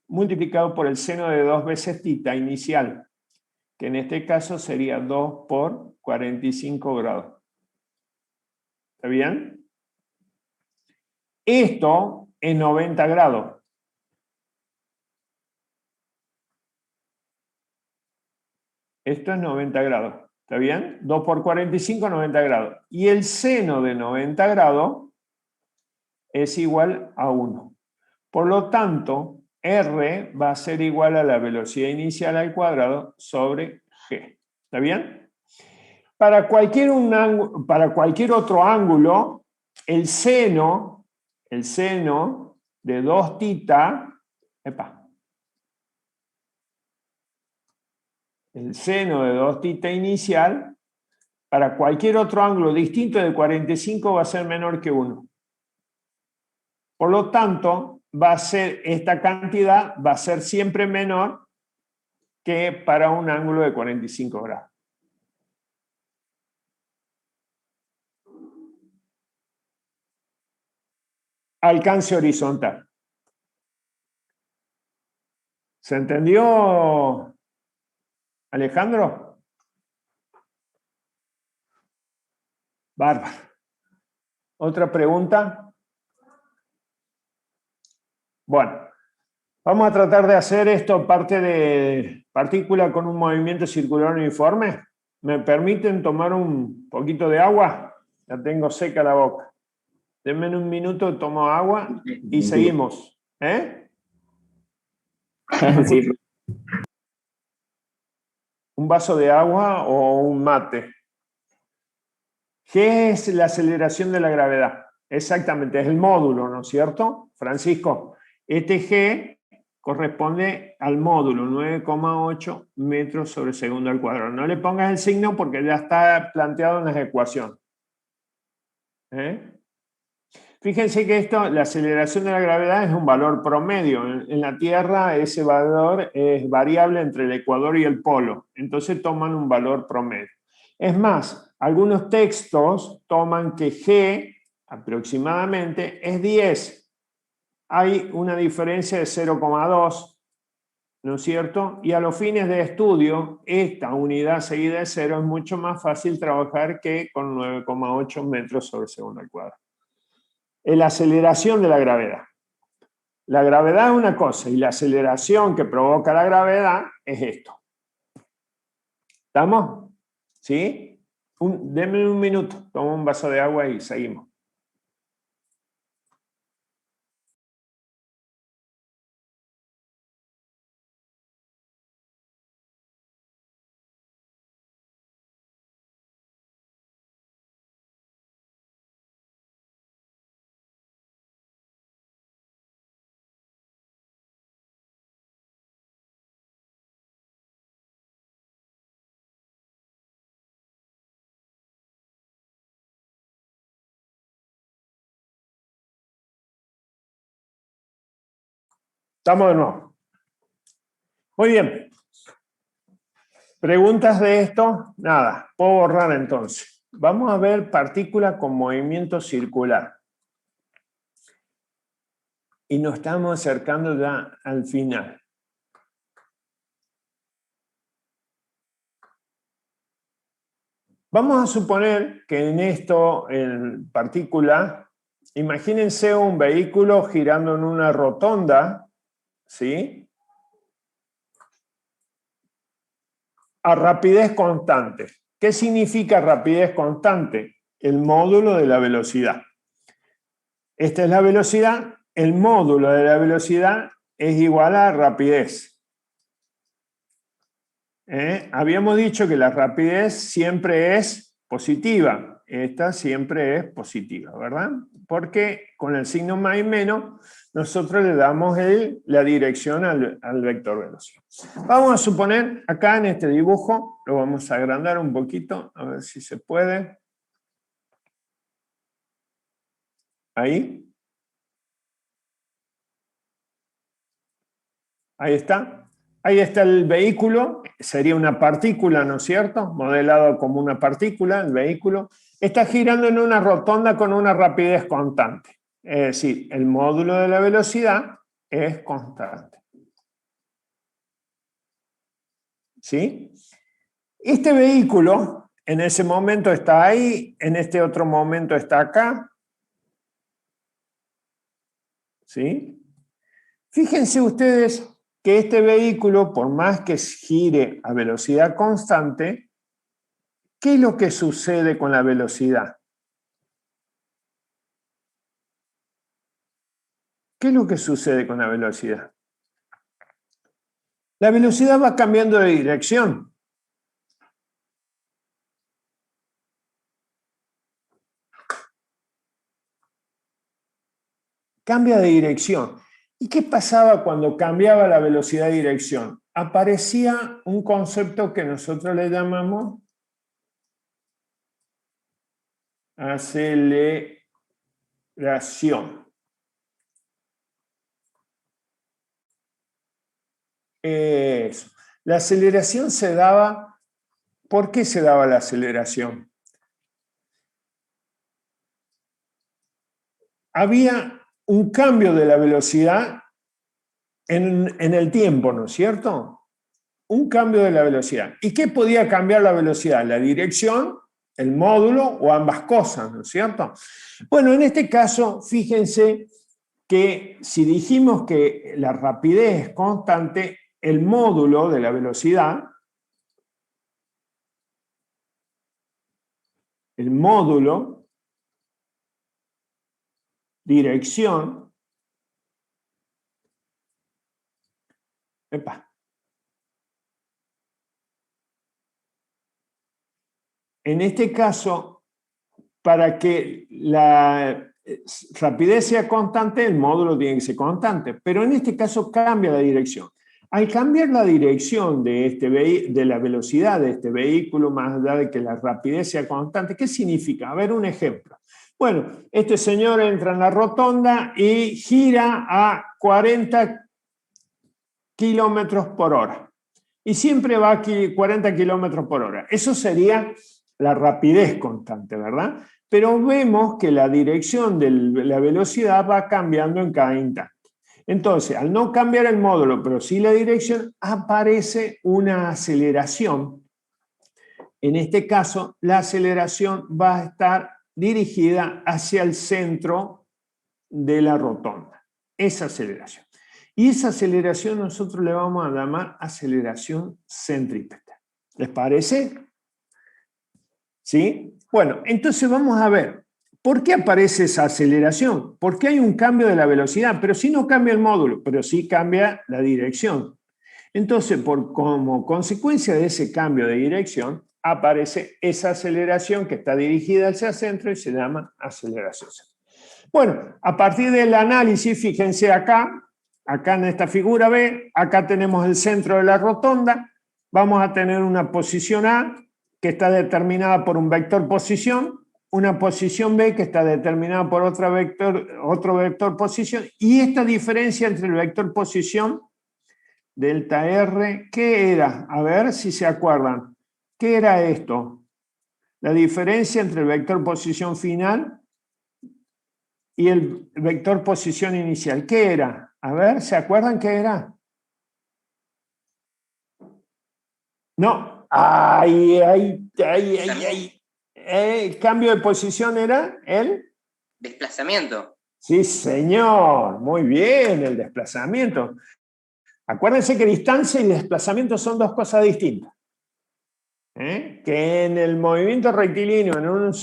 multiplicado por el seno de 2 veces θ inicial, que en este caso sería 2 por 45 grados. ¿Está bien? Esto es 90 grados. Esto es 90 grados. ¿Está bien? 2 por 45, 90 grados. Y el seno de 90 grados es igual a 1. Por lo tanto, R va a ser igual a la velocidad inicial al cuadrado sobre G. ¿Está bien? Para cualquier otro ángulo, el seno de 2θ, el seno de 2θ inicial, para cualquier otro ángulo distinto de 45 va a ser menor que 1. Por lo tanto, esta cantidad va a ser siempre menor que para un ángulo de 45 grados. Alcance horizontal. ¿Se entendió, Alejandro? Bárbaro. ¿Otra pregunta? Bueno, vamos a tratar de hacer esto parte de partícula con un movimiento circular uniforme. ¿Me permiten tomar un poquito de agua? Ya tengo seca la boca. Denme un minuto, tomo agua y seguimos. ¿Eh? Sí. ¿Un vaso de agua o un mate? ¿Qué es la aceleración de la gravedad? Exactamente, es el módulo, ¿no es cierto, Francisco? Este G corresponde al módulo, 9,8 metros sobre segundo al cuadrado. No le pongas el signo porque ya está planteado en las ecuaciones. Fíjense que la aceleración de la gravedad es un valor promedio. En la Tierra ese valor es variable entre el ecuador y el polo. Entonces toman un valor promedio. Es más, algunos textos toman que G aproximadamente es 10. Hay una diferencia de 0,2, ¿no es cierto? Y a los fines de estudio, esta unidad seguida de 0 es mucho más fácil trabajar que con 9,8 metros sobre segundo al cuadrado. Es la aceleración de la gravedad. La gravedad es una cosa y la aceleración que provoca la gravedad es esto. ¿Estamos? ¿Sí? Denme un minuto, tomo un vaso de agua y seguimos. Estamos de nuevo. Muy bien. ¿Preguntas de esto? Nada. Puedo borrar entonces. Vamos a ver partículas con movimiento circular. Y nos estamos acercando ya al final. Vamos a suponer que en partícula, imagínense un vehículo girando en una rotonda, ¿sí? A rapidez constante. ¿Qué significa rapidez constante? El módulo de la velocidad. Esta es la velocidad, el módulo de la velocidad es igual a rapidez. Habíamos dicho que la rapidez siempre es positiva. Esta siempre es positiva, ¿verdad? Porque con el signo más y menos, nosotros le damos la dirección al vector velocidad. Vamos a suponer, acá en este dibujo, lo vamos a agrandar un poquito, a ver si se puede. Ahí. Ahí está. Ahí está el vehículo, sería una partícula, ¿no es cierto? Modelado como una partícula, el vehículo. Está girando en una rotonda con una rapidez constante. Es decir, el módulo de la velocidad es constante. ¿Sí? Este vehículo en ese momento está ahí, en este otro momento está acá. ¿Sí? Fíjense ustedes que este vehículo, por más que gire a velocidad constante, ¿qué es lo que sucede con la velocidad? ¿Qué es lo que sucede con la velocidad? La velocidad va cambiando de dirección. Cambia de dirección. ¿Y qué pasaba cuando cambiaba la velocidad de dirección? Aparecía un concepto que nosotros le llamamos aceleración. Eso. La aceleración se daba. ¿Por qué se daba la aceleración? Había un cambio de la velocidad en el tiempo, ¿no es cierto? Un cambio de la velocidad. ¿Y qué podía cambiar la velocidad? La dirección, el módulo o ambas cosas, ¿no es cierto? Bueno, en este caso, fíjense que si dijimos que la rapidez es constante, el módulo de la velocidad, el módulo, dirección, en este caso, para que la rapidez sea constante, el módulo tiene que ser constante, pero en este caso cambia la dirección. Al cambiar la dirección de la velocidad de este vehículo, más allá de que la rapidez sea constante, ¿qué significa? A ver un ejemplo. Bueno, este señor entra en la rotonda y gira a 40 kilómetros por hora. Y siempre va aquí 40 kilómetros por hora. Eso sería la rapidez constante, ¿verdad? Pero vemos que la dirección de la velocidad va cambiando en cada instante. Entonces, al no cambiar el módulo, pero sí la dirección, aparece una aceleración. En este caso, la aceleración va a estar dirigida hacia el centro de la rotonda. Esa aceleración. Y esa aceleración nosotros le vamos a llamar aceleración centrípeta. ¿Les parece? ¿Sí? Bueno, entonces vamos a ver, ¿por qué aparece esa aceleración? Porque hay un cambio de la velocidad, pero sí no cambia el módulo, pero sí cambia la dirección. Entonces, como consecuencia de ese cambio de dirección, aparece esa aceleración que está dirigida hacia el centro y se llama aceleración centrípeta. Bueno, a partir del análisis, fíjense acá en esta figura B, acá tenemos el centro de la rotonda, vamos a tener una posición A que está determinada por un vector posición, una posición B que está determinada por otro vector posición, y esta diferencia entre el vector posición, delta R, ¿qué era? A ver si se acuerdan. ¿Qué era esto? La diferencia entre el vector posición final y el vector posición inicial. ¿Qué era? A ver, ¿se acuerdan qué era? No. El cambio de posición era el desplazamiento. Sí, señor. Muy bien, el desplazamiento. Acuérdense que distancia y desplazamiento son dos cosas distintas. Que en el movimiento rectilíneo, en un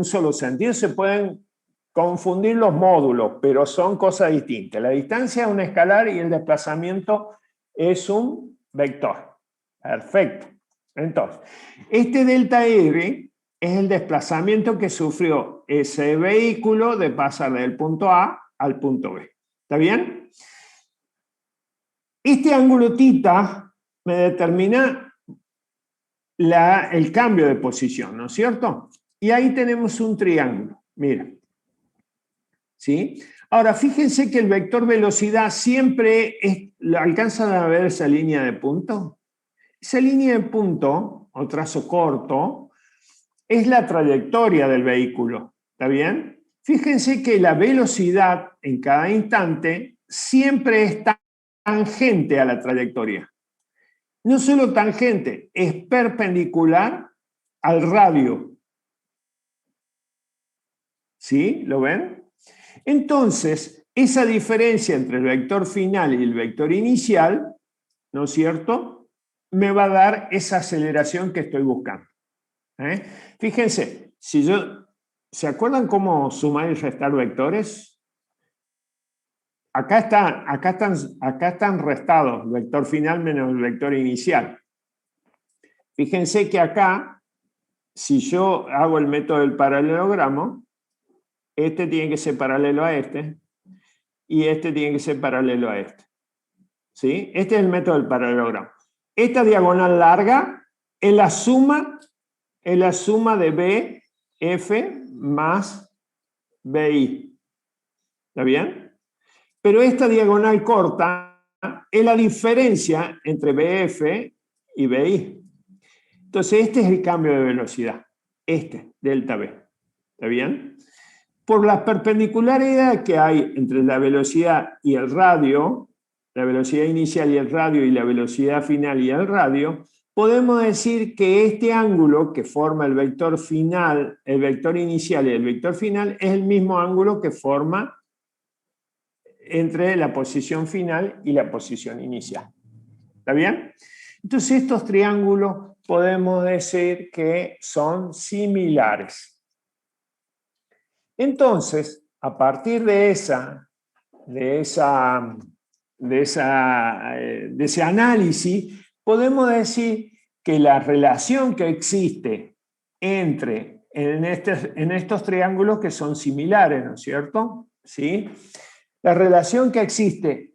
solo sentido, se pueden confundir los módulos, pero son cosas distintas. La distancia es un escalar y el desplazamiento es un vector. Perfecto. Entonces, este delta R es el desplazamiento que sufrió ese vehículo de pasar del punto A al punto B. ¿Está bien? Este ángulo θ me determina el cambio de posición, ¿no es cierto? Y ahí tenemos un triángulo. Mira. ¿Sí? Ahora, fíjense que el vector velocidad siempre ¿alcanzan a ver esa línea de punto? Esa línea de punto, o trazo corto, es la trayectoria del vehículo. ¿Está bien? Fíjense que la velocidad en cada instante siempre es tangente a la trayectoria. No solo tangente, es perpendicular al radio. ¿Sí? ¿Lo ven? Entonces, esa diferencia entre el vector final y el vector inicial, ¿no es cierto?, me va a dar esa aceleración que estoy buscando. Fíjense, ¿se acuerdan cómo sumar y restar vectores? Acá están restados, el vector final menos el vector inicial. Fíjense que acá, si yo hago el método del paralelogramo, este tiene que ser paralelo a este, y este tiene que ser paralelo a este. ¿Sí? Este es el método del paralelogramo. Esta diagonal larga es la suma de BF más BI. ¿Está bien? Pero esta diagonal corta es la diferencia entre BF y BI. Entonces este es el cambio de velocidad. Este, delta B. ¿Está bien? Por la perpendicularidad que hay entre la velocidad y el radio, la velocidad inicial y el radio y la velocidad final y el radio, podemos decir que este ángulo que forma el vector final, el vector inicial y el vector final, es el mismo ángulo que forma entre la posición final y la posición inicial. ¿Está bien? Entonces estos triángulos podemos decir que son similares. Entonces, a partir de ese análisis, podemos decir que la relación que existe en estos triángulos que son similares, ¿no es cierto? ¿Sí? La relación que existe,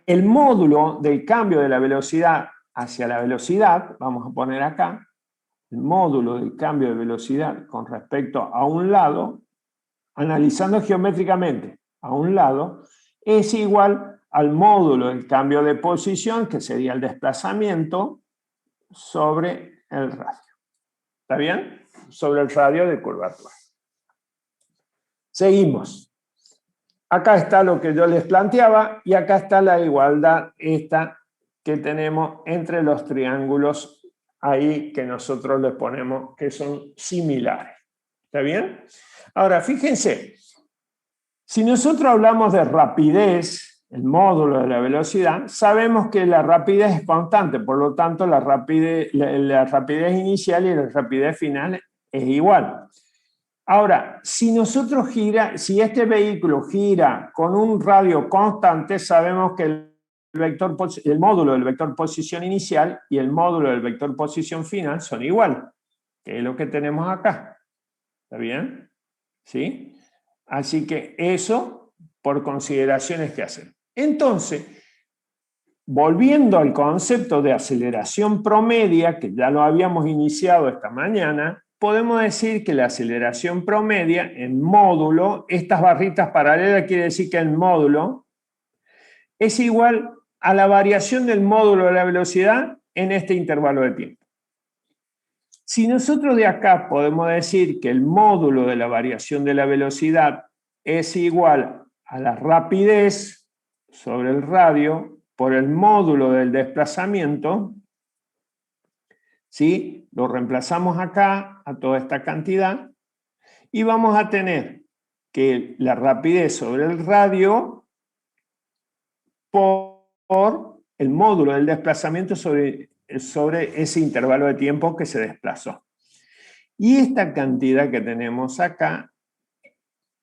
el módulo del cambio de la velocidad hacia la velocidad, vamos a poner acá, el módulo del cambio de velocidad con respecto a un lado, analizando geométricamente a un lado, es igual al módulo del cambio de posición, que sería el desplazamiento, sobre el radio. ¿Está bien? Sobre el radio de curvatura. Seguimos. Acá está lo que yo les planteaba y acá está la igualdad esta que tenemos entre los triángulos ahí que nosotros les ponemos que son similares. ¿Está bien? Ahora, fíjense, si nosotros hablamos de rapidez, el módulo de la velocidad, sabemos que la rapidez es constante, por lo tanto la rapidez inicial y la rapidez final es igual. Ahora, si este vehículo gira con un radio constante, sabemos que el módulo del vector posición inicial y el módulo del vector posición final son igual, que es lo que tenemos acá. ¿Está bien? ¿Sí? Así que eso por consideraciones que hacen. Entonces, volviendo al concepto de aceleración promedia, que ya lo habíamos iniciado esta mañana, podemos decir que la aceleración promedia en módulo, estas barritas paralelas quiere decir que el módulo es igual a la variación del módulo de la velocidad en este intervalo de tiempo. Si nosotros de acá podemos decir que el módulo de la variación de la velocidad es igual a la rapidez sobre el radio por el módulo del desplazamiento, ¿sí? Lo reemplazamos acá a toda esta cantidad y vamos a tener que la rapidez sobre el radio por por el módulo del desplazamiento sobre ese intervalo de tiempo que se desplazó. Y esta cantidad que tenemos acá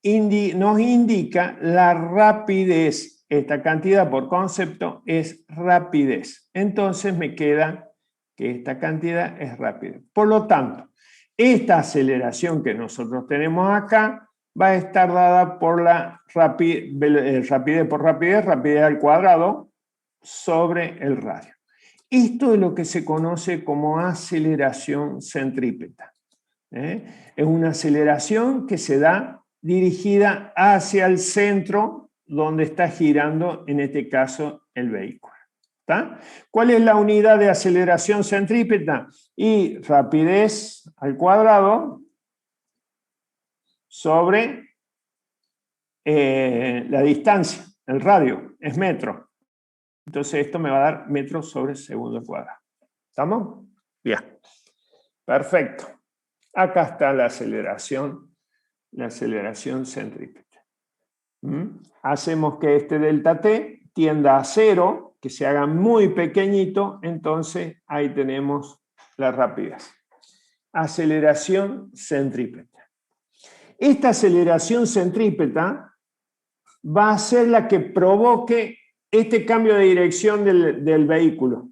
nos indica la rapidez. Esta cantidad por concepto es rapidez. Entonces me queda que esta cantidad es rapidez. Por lo tanto, esta aceleración que nosotros tenemos acá va a estar dada por la rapidez por rapidez al cuadrado sobre el radio. Esto es lo que se conoce como aceleración centrípeta. Es una aceleración que se da dirigida hacia el centro donde está girando, en este caso, el vehículo. ¿Está? ¿Cuál es la unidad de aceleración centrípeta? Y rapidez al cuadrado sobre la distancia, el radio, es metro. Entonces esto me va a dar metros sobre segundo al cuadrado. ¿Estamos? Bien. Perfecto. Acá está la aceleración centrípeta. Hacemos que este delta T tienda a 0, que se haga muy pequeñito, entonces ahí tenemos la rapidez. Aceleración centrípeta. Esta aceleración centrípeta va a ser la que provoque este cambio de dirección del vehículo.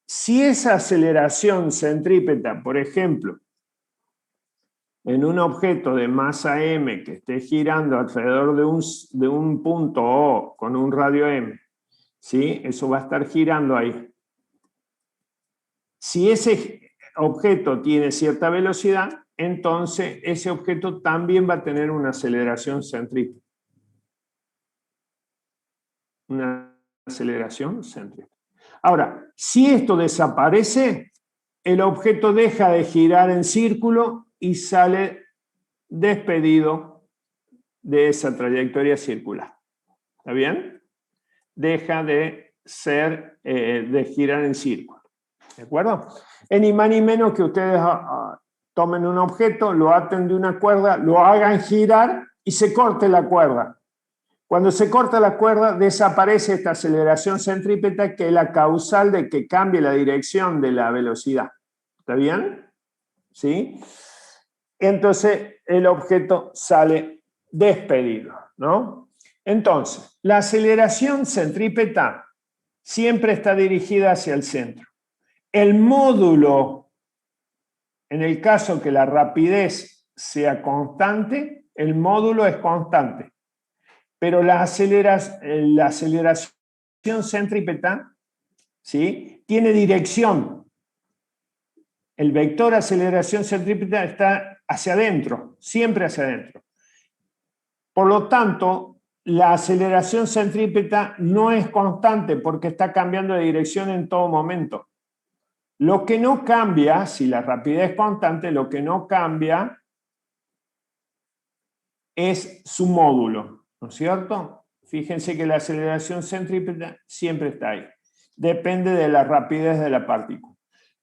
Si esa aceleración centrípeta, por ejemplo, en un objeto de masa m que esté girando alrededor de un punto O con un radio m, ¿sí? Eso va a estar girando ahí. Si ese objeto tiene cierta velocidad, entonces ese objeto también va a tener una aceleración centrípeta. Una aceleración centrípeta. Ahora, si esto desaparece, el objeto deja de girar en círculo y sale despedido de esa trayectoria circular. ¿Está bien? Deja de girar en círculo. ¿De acuerdo? Ni más ni menos que ustedes tomen un objeto, lo aten de una cuerda, lo hagan girar y se corte la cuerda. Cuando se corta la cuerda, desaparece esta aceleración centrípeta, que es la causal de que cambie la dirección de la velocidad. ¿Está bien? ¿Sí? Entonces, el objeto sale despedido, ¿no? Entonces, la aceleración centrípeta siempre está dirigida hacia el centro. El módulo, en el caso que la rapidez sea constante, el módulo es constante. Pero la aceleración centrípeta, ¿sí?, tiene dirección. El vector aceleración centrípeta está hacia adentro, siempre hacia adentro. Por lo tanto, la aceleración centrípeta no es constante porque está cambiando de dirección en todo momento. Lo que no cambia, si la rapidez es constante, lo que no cambia es su módulo. ¿No es cierto? Fíjense que la aceleración centrípeta siempre está ahí. Depende de la rapidez de la partícula.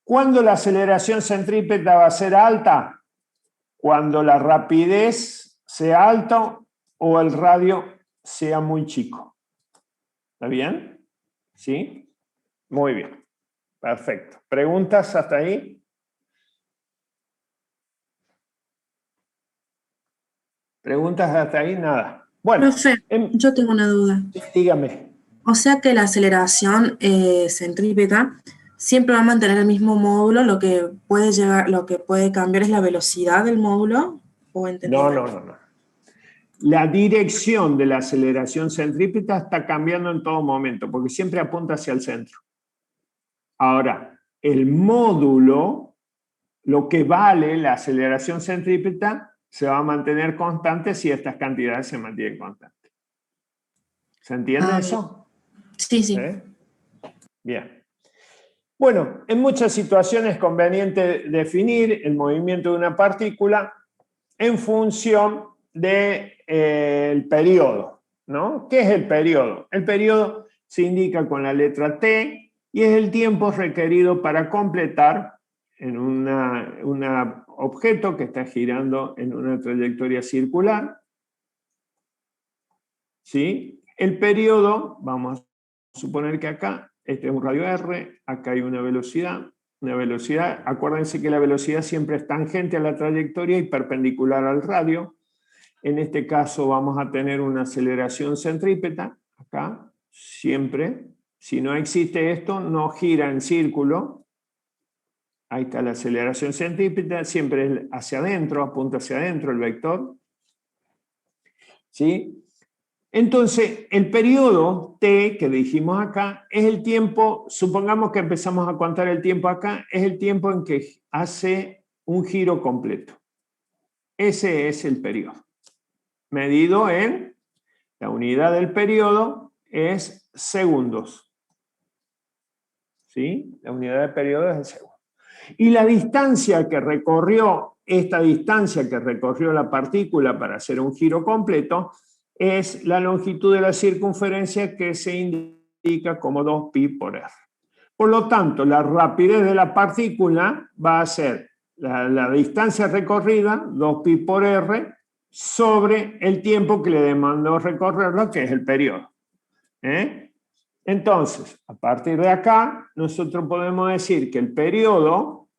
¿Cuándo la aceleración centrípeta va a ser alta? Cuando la rapidez sea alta o el radio sea muy chico. ¿Está bien? ¿Sí? Muy bien. Perfecto. ¿Preguntas hasta ahí? ¿Preguntas hasta ahí? Nada. Bueno, Profe, yo tengo una duda. Dígame. O sea que la aceleración centrípeta siempre va a mantener el mismo módulo, lo que puede cambiar es la velocidad del módulo, ¿o entendí mal? No. La dirección de la aceleración centrípeta está cambiando en todo momento, porque siempre apunta hacia el centro. Ahora, el módulo, lo que vale la aceleración centrípeta, se va a mantener constante si estas cantidades se mantienen constantes. ¿Se entiende eso? Sí, sí. Bien. Bueno, en muchas situaciones es conveniente definir el movimiento de una partícula en función del periodo, ¿no? ¿Qué es el periodo? El periodo se indica con la letra T y es el tiempo requerido para completar en un objeto que está girando en una trayectoria circular. ¿Sí? El periodo, vamos suponer que acá, este es un radio R, acá hay una velocidad, acuérdense que la velocidad siempre es tangente a la trayectoria y perpendicular al radio. En este caso vamos a tener una aceleración centrípeta, acá, siempre. Si no existe esto, no gira en círculo. Ahí está la aceleración centrípeta, siempre es hacia adentro, apunta hacia adentro el vector. ¿Sí? Entonces, el periodo T que dijimos acá es el tiempo, supongamos que empezamos a contar el tiempo acá, es el tiempo en que hace un giro completo. Ese es el periodo. Medido en, la unidad del periodo es segundos. ¿Sí? La unidad de periodo es el segundo. Y la distancia que recorrió, esta distancia que recorrió la partícula para hacer un giro completo, es la longitud de la circunferencia que se indica como 2pi por r. Por lo tanto, la rapidez de la partícula va a ser la distancia recorrida, 2pi por r, sobre el tiempo que le demandó recorrerlo, que es el periodo. Entonces, a partir de acá, nosotros podemos decir que el periodo,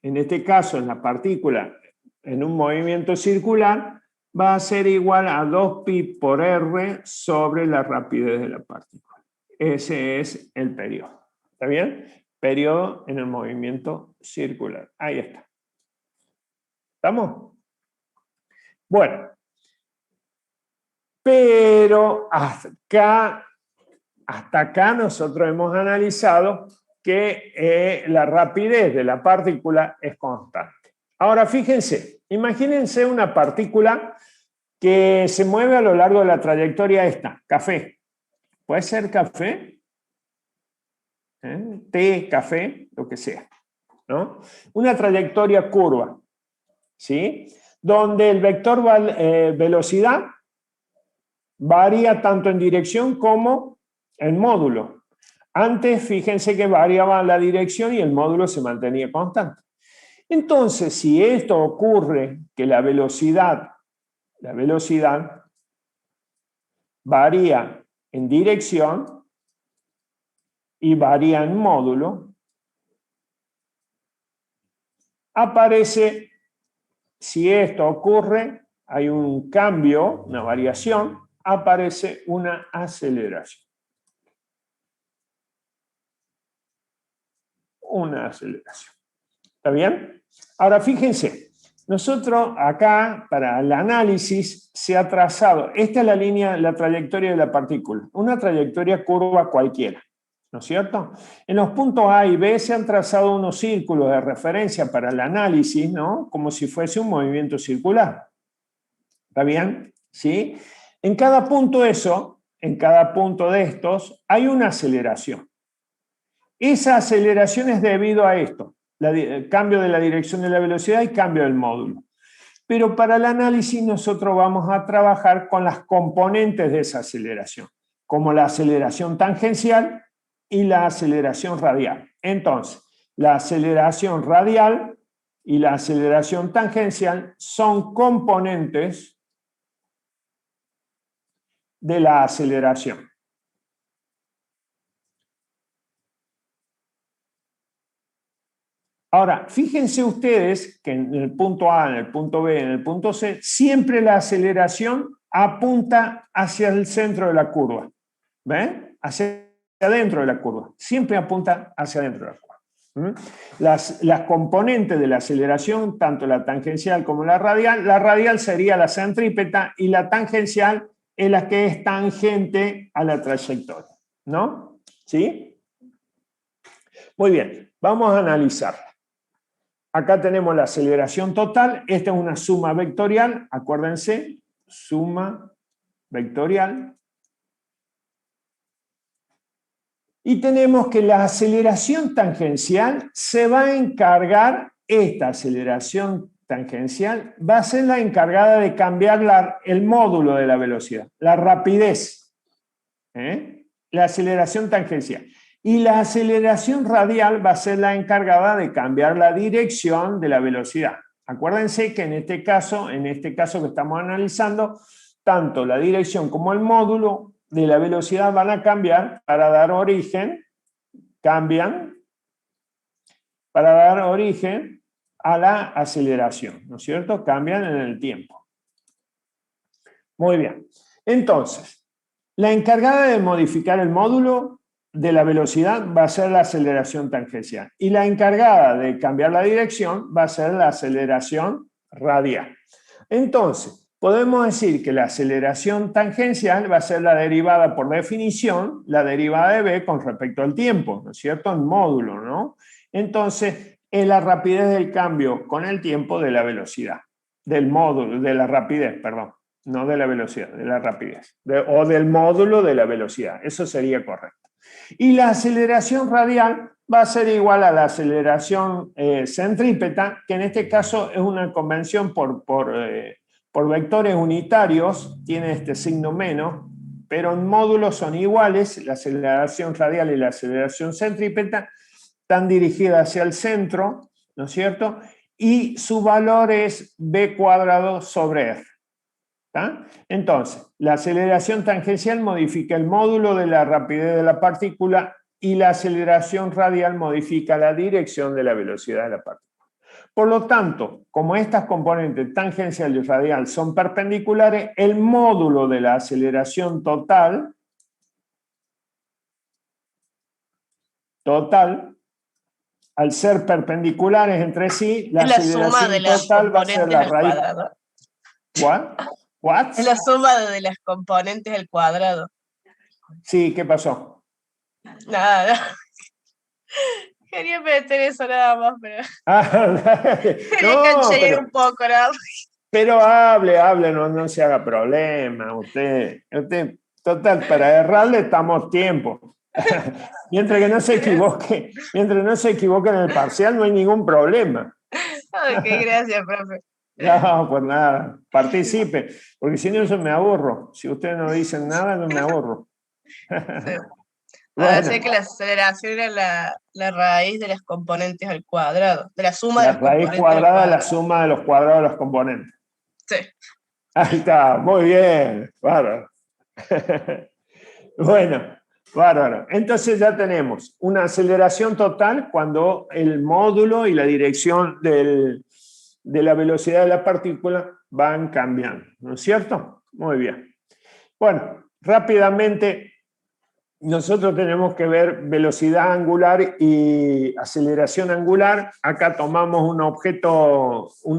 en este caso en la partícula, en un movimiento circular, va a ser igual a 2pi por r sobre la rapidez de la partícula. Ese es el periodo. ¿Está bien? Periodo en el movimiento circular. Ahí está. ¿Estamos? Bueno. Pero hasta acá nosotros hemos analizado que la rapidez de la partícula es constante. Ahora fíjense, imagínense una partícula que se mueve a lo largo de la trayectoria esta, café. ¿Puede ser café? Té, café, lo que sea, ¿no? Una trayectoria curva, ¿sí? Donde el vector velocidad varía tanto en dirección como en módulo. Antes, fíjense que variaba la dirección y el módulo se mantenía constante. Entonces, si esto ocurre, que la velocidad varía en dirección y varía en módulo, aparece, si esto ocurre, hay un cambio, una variación, aparece una aceleración. Una aceleración. ¿Está bien? Ahora fíjense, nosotros acá para el análisis se ha trazado, esta es la línea, la trayectoria de la partícula, una trayectoria curva cualquiera, ¿no es cierto? En los puntos A y B se han trazado unos círculos de referencia para el análisis, ¿no? Como si fuese un movimiento circular. ¿Está bien? ¿Sí? En cada punto de estos hay una aceleración. Esa aceleración es debido a esto, el cambio de la dirección de la velocidad y cambio del módulo. Pero para el análisis nosotros vamos a trabajar con las componentes de esa aceleración, como la aceleración tangencial y la aceleración radial. Entonces, la aceleración radial y la aceleración tangencial son componentes de la aceleración. Ahora, fíjense ustedes que en el punto A, en el punto B, en el punto C, siempre la aceleración apunta hacia el centro de la curva. ¿Ven? Hacia adentro de la curva. Siempre apunta hacia adentro de la curva. Las componentes de la aceleración, tanto la tangencial como la radial sería la centrípeta y la tangencial es la que es tangente a la trayectoria, ¿no? ¿Sí? Muy bien, vamos a analizarla. Acá tenemos la aceleración total, esta es una suma vectorial, acuérdense, suma vectorial. Y tenemos que la aceleración tangencial se va a encargar, esta aceleración tangencial va a ser la encargada de cambiar el módulo de la velocidad, la rapidez, la aceleración tangencial. Y la aceleración radial va a ser la encargada de cambiar la dirección de la velocidad. Acuérdense que en este caso que estamos analizando, tanto la dirección como el módulo de la velocidad van a cambiar para dar origen, cambian para dar origen a la aceleración, ¿no es cierto? Cambian en el tiempo. Muy bien. Entonces, la encargada de modificar el módulo de la velocidad va a ser la aceleración tangencial. Y la encargada de cambiar la dirección va a ser la aceleración radial. Entonces, podemos decir que la aceleración tangencial va a ser la derivada por definición, la derivada de b con respecto al tiempo, ¿no es cierto? En módulo, ¿no? Entonces, es la rapidez del cambio con el tiempo de la velocidad, del módulo, de la rapidez, perdón, no de la velocidad, de la rapidez, o del módulo de la velocidad, eso sería correcto. Y la aceleración radial va a ser igual a la aceleración centrípeta, que en este caso es una convención por vectores unitarios, tiene este signo menos, pero en módulos son iguales, la aceleración radial y la aceleración centrípeta están dirigidas hacia el centro, ¿no es cierto? Y su valor es b cuadrado sobre r. ¿Tá? Entonces, la aceleración tangencial modifica el módulo de la rapidez de la partícula y la aceleración radial modifica la dirección de la velocidad de la partícula. Por lo tanto, como estas componentes tangencial y radial son perpendiculares, el módulo de la aceleración total, al ser perpendiculares entre sí, la aceleración total va a ser la raíz. ¿What? Es la suma de las componentes al cuadrado. Sí, ¿qué pasó? Nada. Quería meter eso nada más, pero... Quería canchear un poco, nada más. Pero hable, no se haga problema. Usted, total, para errarle estamos tiempo. Mientras no se equivoque en el parcial, no hay ningún problema. Ok, gracias, profe. No, pues nada, participe, porque si no yo me aburro. Si ustedes no dicen nada, no me aburro. Sí. Bueno, Sé que la aceleración era la raíz de las componentes al cuadrado, de la suma de la los raíz componentes cuadrada al es la suma de los cuadrados de los componentes. Sí. Ahí está, muy bien, bárbaro. Bueno, bárbaro. Entonces ya tenemos una aceleración total cuando el módulo y la dirección de la velocidad de la partícula van cambiando, ¿no es cierto? Muy bien. Bueno, rápidamente nosotros tenemos que ver velocidad angular y aceleración angular. Acá tomamos un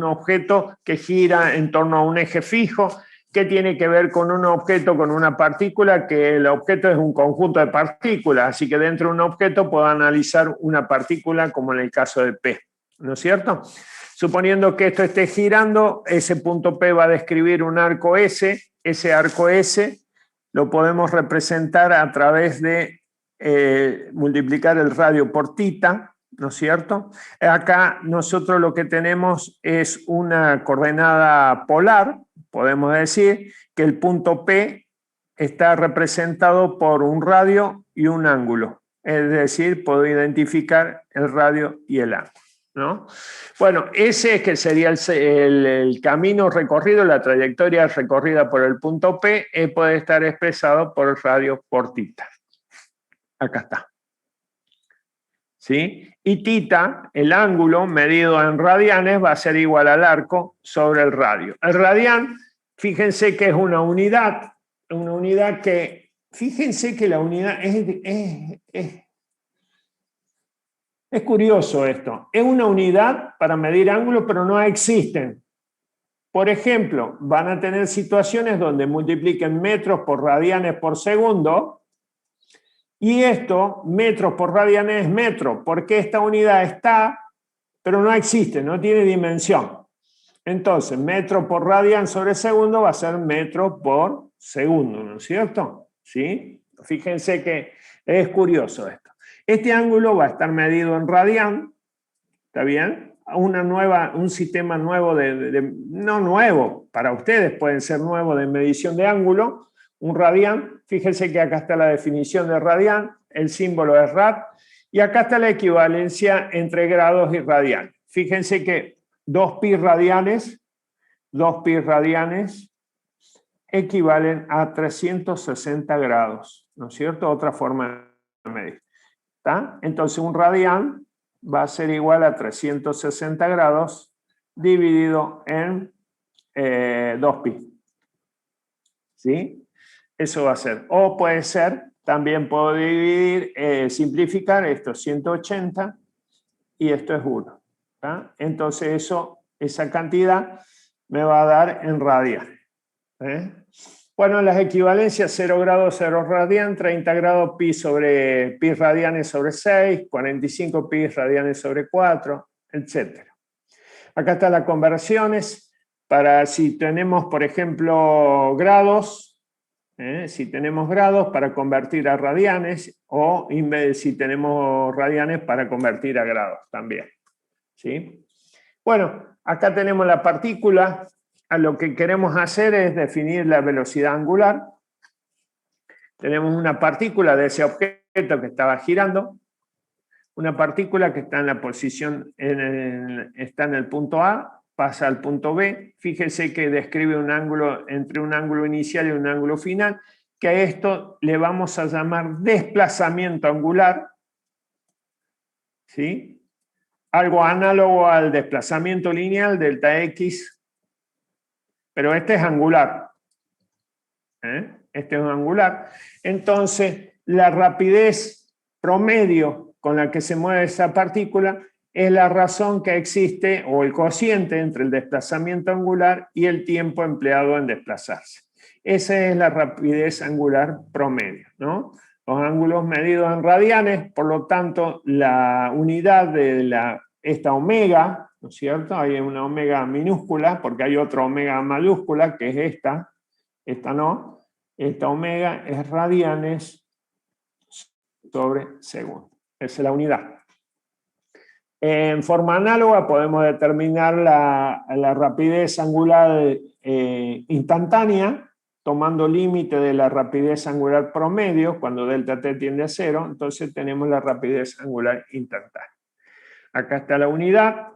objeto que gira en torno a un eje fijo, que tiene que ver con un objeto, con una partícula, que el objeto es un conjunto de partículas, así que dentro de un objeto puedo analizar una partícula como en el caso de P, ¿no es cierto? Suponiendo que esto esté girando, ese punto P va a describir un arco S, ese arco S lo podemos representar a través de multiplicar el radio por tita, ¿no es cierto? Acá nosotros lo que tenemos es una coordenada polar, podemos decir que el punto P está representado por un radio y un ángulo, es decir, puedo identificar el radio y el ángulo, ¿no? Bueno, ese es que sería el camino recorrido, la trayectoria recorrida por el punto P, puede estar expresado por el radio por tita. Acá está. ¿Sí? Y tita, el ángulo medido en radianes, va a ser igual al arco sobre el radio. El radián, fíjense que es una unidad que, fíjense que la unidad es curioso esto. Es una unidad para medir ángulos, pero no existen. Por ejemplo, van a tener situaciones donde multipliquen metros por radianes por segundo, y esto, metros por radianes, es metro, porque esta unidad está, pero no existe, no tiene dimensión. Entonces, metro por radian sobre segundo va a ser metro por segundo, ¿no es cierto? ¿Sí? Fíjense que es curioso esto. Este ángulo va a estar medido en radian, ¿está bien? Un sistema nuevo no nuevo, para ustedes pueden ser nuevo de medición de ángulo, un radian. Fíjense que acá está la definición de radian, el símbolo es rad, y acá está la equivalencia entre grados y radian. Fíjense que 2 pi radianes equivalen a 360 grados, ¿no es cierto? Otra forma de medir. ¿Está? Entonces un radián va a ser igual a 360 grados dividido en 2pi. ¿Sí? Eso va a ser. O puede ser, también puedo dividir, simplificar esto, 180, y esto es 1. ¿Está? Entonces esa cantidad me va a dar en radian. Bueno, las equivalencias 0 grados 0 radian, 30 grados pi radianes sobre 6, 45 pi radianes sobre 4, etc. Acá están las conversiones para si tenemos, por ejemplo, grados, si tenemos grados para convertir a radianes, o si tenemos radianes para convertir a grados también. ¿Sí? Bueno, acá tenemos la partícula. Lo que queremos hacer es definir la velocidad angular. Tenemos una partícula de ese objeto que estaba girando, una partícula que está en la posición, está en el punto A, pasa al punto B. Fíjense que describe un ángulo entre un ángulo inicial y un ángulo final, que a esto le vamos a llamar desplazamiento angular, ¿sí? Algo análogo al desplazamiento lineal, delta X, pero este es angular. Este es un angular. Entonces, la rapidez promedio con la que se mueve esa partícula es la razón que existe, o el cociente entre el desplazamiento angular y el tiempo empleado en desplazarse. Esa es la rapidez angular promedio, ¿no? Los ángulos medidos en radianes, por lo tanto, la unidad de esta omega, ¿no es cierto? Hay una omega minúscula, porque hay otra omega mayúscula, que es esta no. Esta omega es radianes sobre segundo. Esa es la unidad. En forma análoga podemos determinar la rapidez angular instantánea, tomando límite de la rapidez angular promedio, cuando delta t tiende a 0, entonces tenemos la rapidez angular instantánea. Acá está la unidad,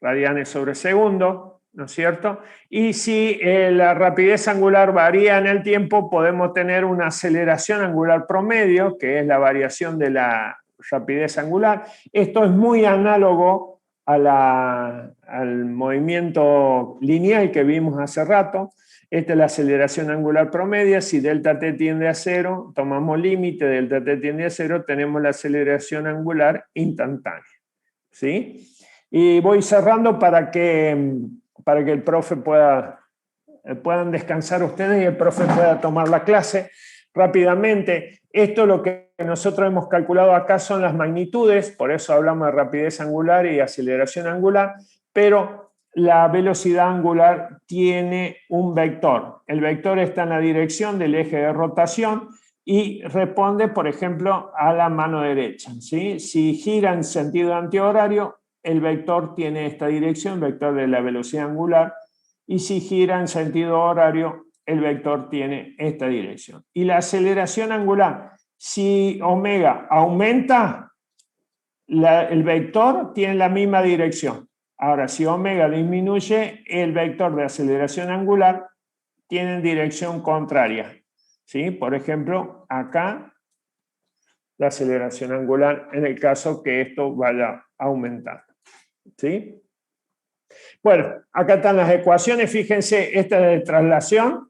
radianes sobre segundo, ¿no es cierto? Y si la rapidez angular varía en el tiempo, podemos tener una aceleración angular promedio, que es la variación de la rapidez angular. Esto es muy análogo al movimiento lineal que vimos hace rato. Esta es la aceleración angular promedia. Si delta t tiende a 0, tomamos límite, delta t tiende a 0, tenemos la aceleración angular instantánea. ¿Sí? Y voy cerrando para que el profe puedan descansar ustedes y el profe pueda tomar la clase rápidamente. Esto lo que nosotros hemos calculado acá son las magnitudes, por eso hablamos de rapidez angular y aceleración angular, pero la velocidad angular tiene un vector. El vector está en la dirección del eje de rotación y responde, por ejemplo, a la mano derecha, ¿sí? Si gira en sentido antihorario, el vector tiene esta dirección, vector de la velocidad angular, y si gira en sentido horario, el vector tiene esta dirección. Y la aceleración angular, si omega aumenta, el vector tiene la misma dirección. Ahora, si omega disminuye, el vector de aceleración angular tiene dirección contraria. ¿Sí? Por ejemplo, acá, la aceleración angular en el caso que esto vaya aumentando. ¿Sí? Bueno, acá están las ecuaciones. Fíjense, esta es de traslación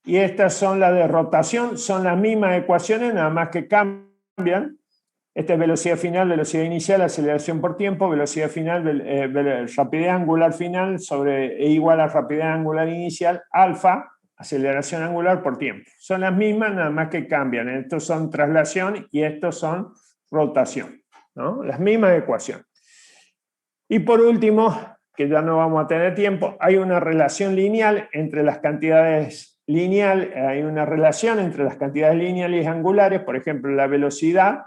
y estas son las de rotación. Son las mismas ecuaciones, nada más que cambian. Esta es velocidad final, velocidad inicial, aceleración por tiempo, velocidad final, rapidez angular final e igual a rapidez angular inicial, alfa, aceleración angular por tiempo. Son las mismas, nada más que cambian. Estos son traslación y estos son rotación, ¿no? Las mismas ecuaciones. Y por último, que ya no vamos a tener tiempo, hay una relación lineal entre las cantidades hay una relación entre las cantidades lineales y angulares. Por ejemplo, la velocidad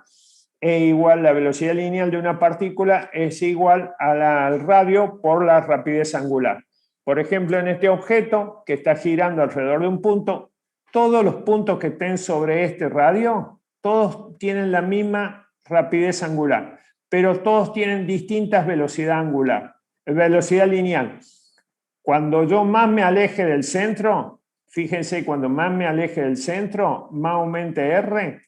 la velocidad lineal de una partícula es igual al radio por la rapidez angular. Por ejemplo, en este objeto que está girando alrededor de un punto, todos los puntos que estén sobre este radio, todos tienen la misma rapidez angular, pero todos tienen distintas velocidad lineal. Cuando yo más me aleje del centro, fíjense, cuando más me aleje del centro, más aumente R,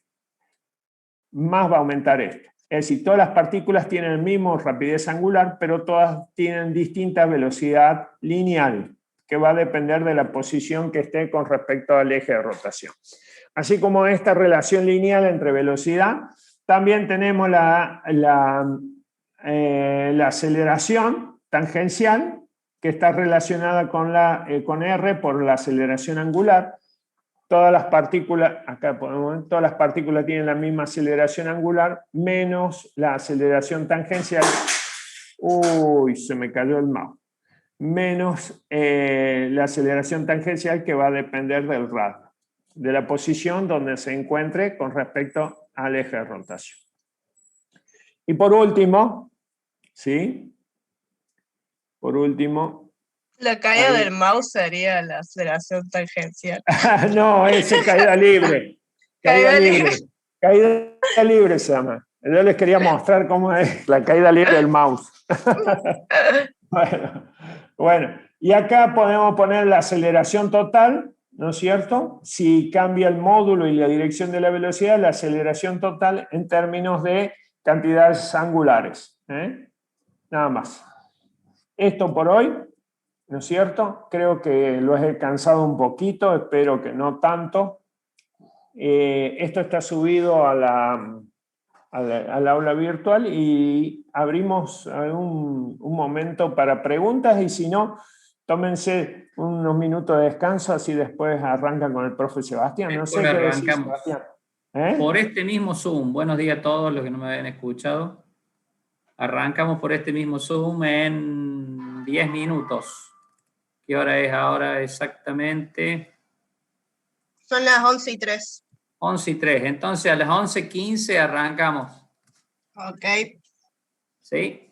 más va a aumentar esto. Es decir, todas las partículas tienen el mismo rapidez angular, pero todas tienen distinta velocidad lineal, que va a depender de la posición que esté con respecto al eje de rotación. Así como esta relación lineal entre velocidad, también tenemos la aceleración tangencial, que está relacionada con R por la aceleración angular. Todas las partículas, acá podemos ver, todas las partículas tienen la misma aceleración angular, menos la aceleración tangencial. Uy, se me cayó el mouse. Menos la aceleración tangencial, que va a depender del radio, de la posición donde se encuentre con respecto al eje de rotación. Y por último, ¿sí? Por último... La caída del mouse sería la aceleración tangencial. No, esa es caída libre. Caída libre. Caída libre se llama. Yo les quería mostrar cómo es la caída libre del mouse. Bueno, y acá podemos poner la aceleración total, ¿no es cierto? Si cambia el módulo y la dirección de la velocidad, la aceleración total en términos de cantidades angulares. Nada más. Esto por hoy, ¿no es cierto? Creo que lo he cansado un poquito, espero que no tanto. Esto está subido al aula virtual y abrimos un momento para preguntas, y si no, tómense unos minutos de descanso, así después arrancan con el profe Sebastián. No sé qué decir, Sebastián. Por este mismo Zoom. Buenos días a todos los que no me habían escuchado. Arrancamos por este mismo Zoom en 10 minutos. ¿Qué hora es ahora exactamente? Son las 11:03. 11:03. Entonces a las 11:15 arrancamos. Ok. ¿Sí?